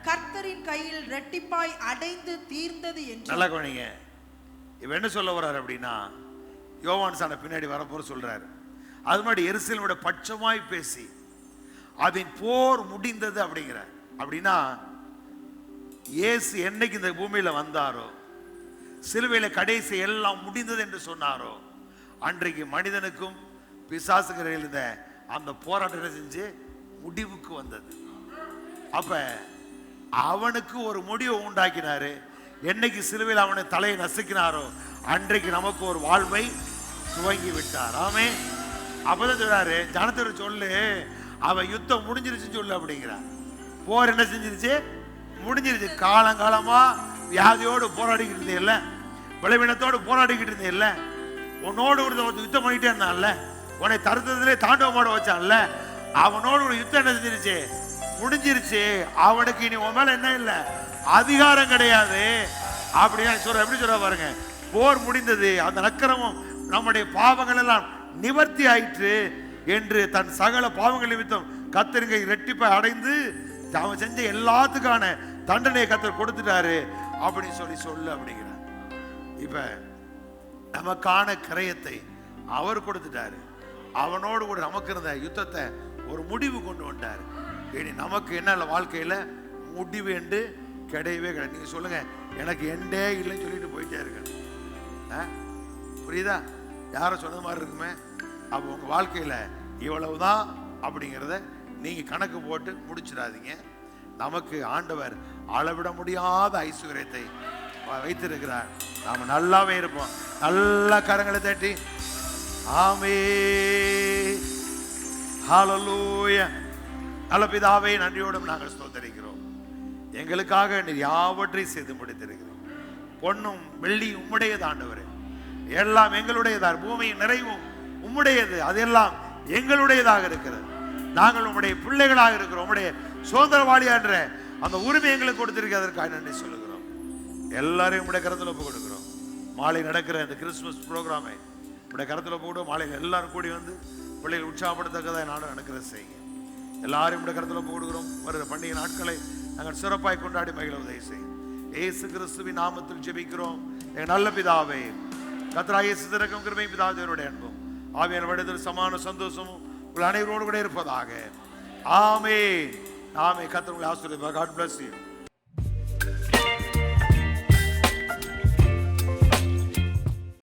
கர்த்தரின் கையில் இரட்டிப்பாய் அடைந்து தீர்ந்தது என்று. நல்லா கவனிங்க. இவ என்ன சொல்ல வர்றாரு அப்படின்னா, யோவான் சான பின்னாடி வரப்போற சொல்றாரு. அது மாதிரி எருசலேமோட பட்சமாய் பேசி அதன் போர் முடிந்தது அப்படிங்கிறார். அப்படின்னா இயேசு என்னைக்கு இந்த பூமியில வந்தாரோ, சிலுவையில கடைசி எல்லாம் முடிந்தது என்று சொன்னாரோ, அன்றைக்கு மனிதனுக்கும் பிசாசுகள் இருந்த அந்த போராட்டம் செஞ்சு முடிவுக்கு வந்தது. அப்ப அவனுக்கு ஒரு முடிவை உண்டாக்கினாரு. என்னைக்கு சிலுவையில் அவனை தலையை நசுக்கினாரோ அன்றைக்கு நமக்கு ஒரு வாழ்வை துவங்கி விட்டார். ஆமே. அப்பதான் சொல்றாரு, ஜனத்தோட சொல்லு, அவன் யுத்தம் முடிஞ்சிருச்சு சொல்லு அப்படிங்கிறார். போர் என்ன செஞ்சிருச்சு? முடிஞ்சிருச்சு. காலங்காலமா வியாதியோடு போராடிக்கிட்டு இருந்தே இல்ல, பலவீனத்தோடு போராடிக்கிட்டு இருந்தே இல்ல, உன்னோடு ஒரு யுத்தம் பண்ணிட்டே இருந்தான்ல, உன்னை தருத்தத்திலே தாண்டவமாட வச்சான்ல, அவனோடு ஒரு யுத்தம் என்ன செஞ்சிருச்சு? முடிஞ்சிருச்சு. அவனுக்கு இனி உன் மேல என்ன இல்லை, அதிகாரம் கிடையாது அப்படின்னா சொல்ற. எப்படி சொல்ற பாருங்க, போர் முடிந்தது, அந்த அக்கிரமம் நம்முடைய பாவங்கள் எல்லாம் நிவர்த்தி ஆயிற்று என்று தன் சகல பாவங்கள் நிமித்தம் கர்த்தர் இரட்டிப்பை அடைந்து அவன் செஞ்ச எல்லாத்துக்கான தண்டனையை கர்த்தர் கொடுத்துட்டாரு அப்படின்னு சொல்லு அப்படிங்கிறார். இப்ப நமக்கான கிரயத்தை அவர் கொடுத்துட்டாரு. அவனோடு கூட நமக்கு இருந்த யுத்தத்தை ஒரு முடிவு கொண்டு வந்தார். இனி நமக்கு என்ன வாழ்க்கையில முடிவு என்று கிடையவே கிடையாது. நீங்க சொல்லுங்க, எனக்கு எண்டே இல்லைன்னு சொல்லிட்டு போயிட்டே இருக்க. புரியுதா? யாரும் சொன்ன மாதிரி இருக்குமே. அப்போ உங்க வாழ்க்கையில இவ்வளவுதான் அப்படிங்கிறத நீங்க கணக்கு போட்டு முடிச்சிடாதீங்க. நமக்கு ஆண்டவர் அளவிட முடியாத ஐஸ்வர்யத்தை வைத்திருக்கிறார். நாம நல்லாவே இருப்போம். நல்ல கரங்களை தட்டி ஆமென், ஹல்லேலூயா. நல்ல பிதாவே, நன்றியோடும் நாங்கள் ஸ்தோத்திரிக்கிறோம். எங்களுக்காக நீர் யாவற்றையும் செய்து முடித்திருக்கிறோம். பொன்னும் வெள்ளியும் உம்முடையது ஆண்டவரே, எல்லாம் எங்களுடையதார். பூமியின் நிறைவும் உம்முடையது, அதெல்லாம் எங்களுடையதாக இருக்கிறது. நாங்கள் உம்முடைய பிள்ளைகளாக இருக்கிறோம். உம்முடைய சுதந்திரவாளியா என்ற அந்த உரிமை எங்களுக்கு கொடுத்திருக்கிறதற்காக நன்றி சொல்லுகிறோம். எல்லாரையும் உம்முடைய கரத்தில் ஒப்பு கொடுக்கிறோம். மாலை நடக்கிற இந்த கிறிஸ்துமஸ் ப்ரோக்ராமை உம்முடைய கரத்தில் ஒப்பு கொடுவோம். மாலையில் எல்லாரும் கூடி வந்து பிள்ளைகள் உற்சாகப்படுத்தக்கதாக நானும் நடக்கிறது செய்யுங்க. எல்லாரும் உம்முடைய கரத்தில் ஒப்பு கொடுக்கிறோம். வருகிற பண்டிகை நாட்களை நாங்கள் சிறப்பாய் கொண்டாடி மகிழ உதவி செய்யும். இயேசு கிறிஸ்துவின் நாமத்தில் ஜெபிக்கிறோம் எங்கள் நல்ல பிதாவே. கர்த்தராகிய இயேசு திறக்கும் கிருபை, பிதாவினுடைய அன்பும் ஆவியான வழியில் சமான சந்தோஷமும் உங்கள் அனைவரோடு கூட இருப்பதாக. ஆமென். ஆமென். கர்த்தர் உங்களை ஆசீர்வதிப்பார். God bless you.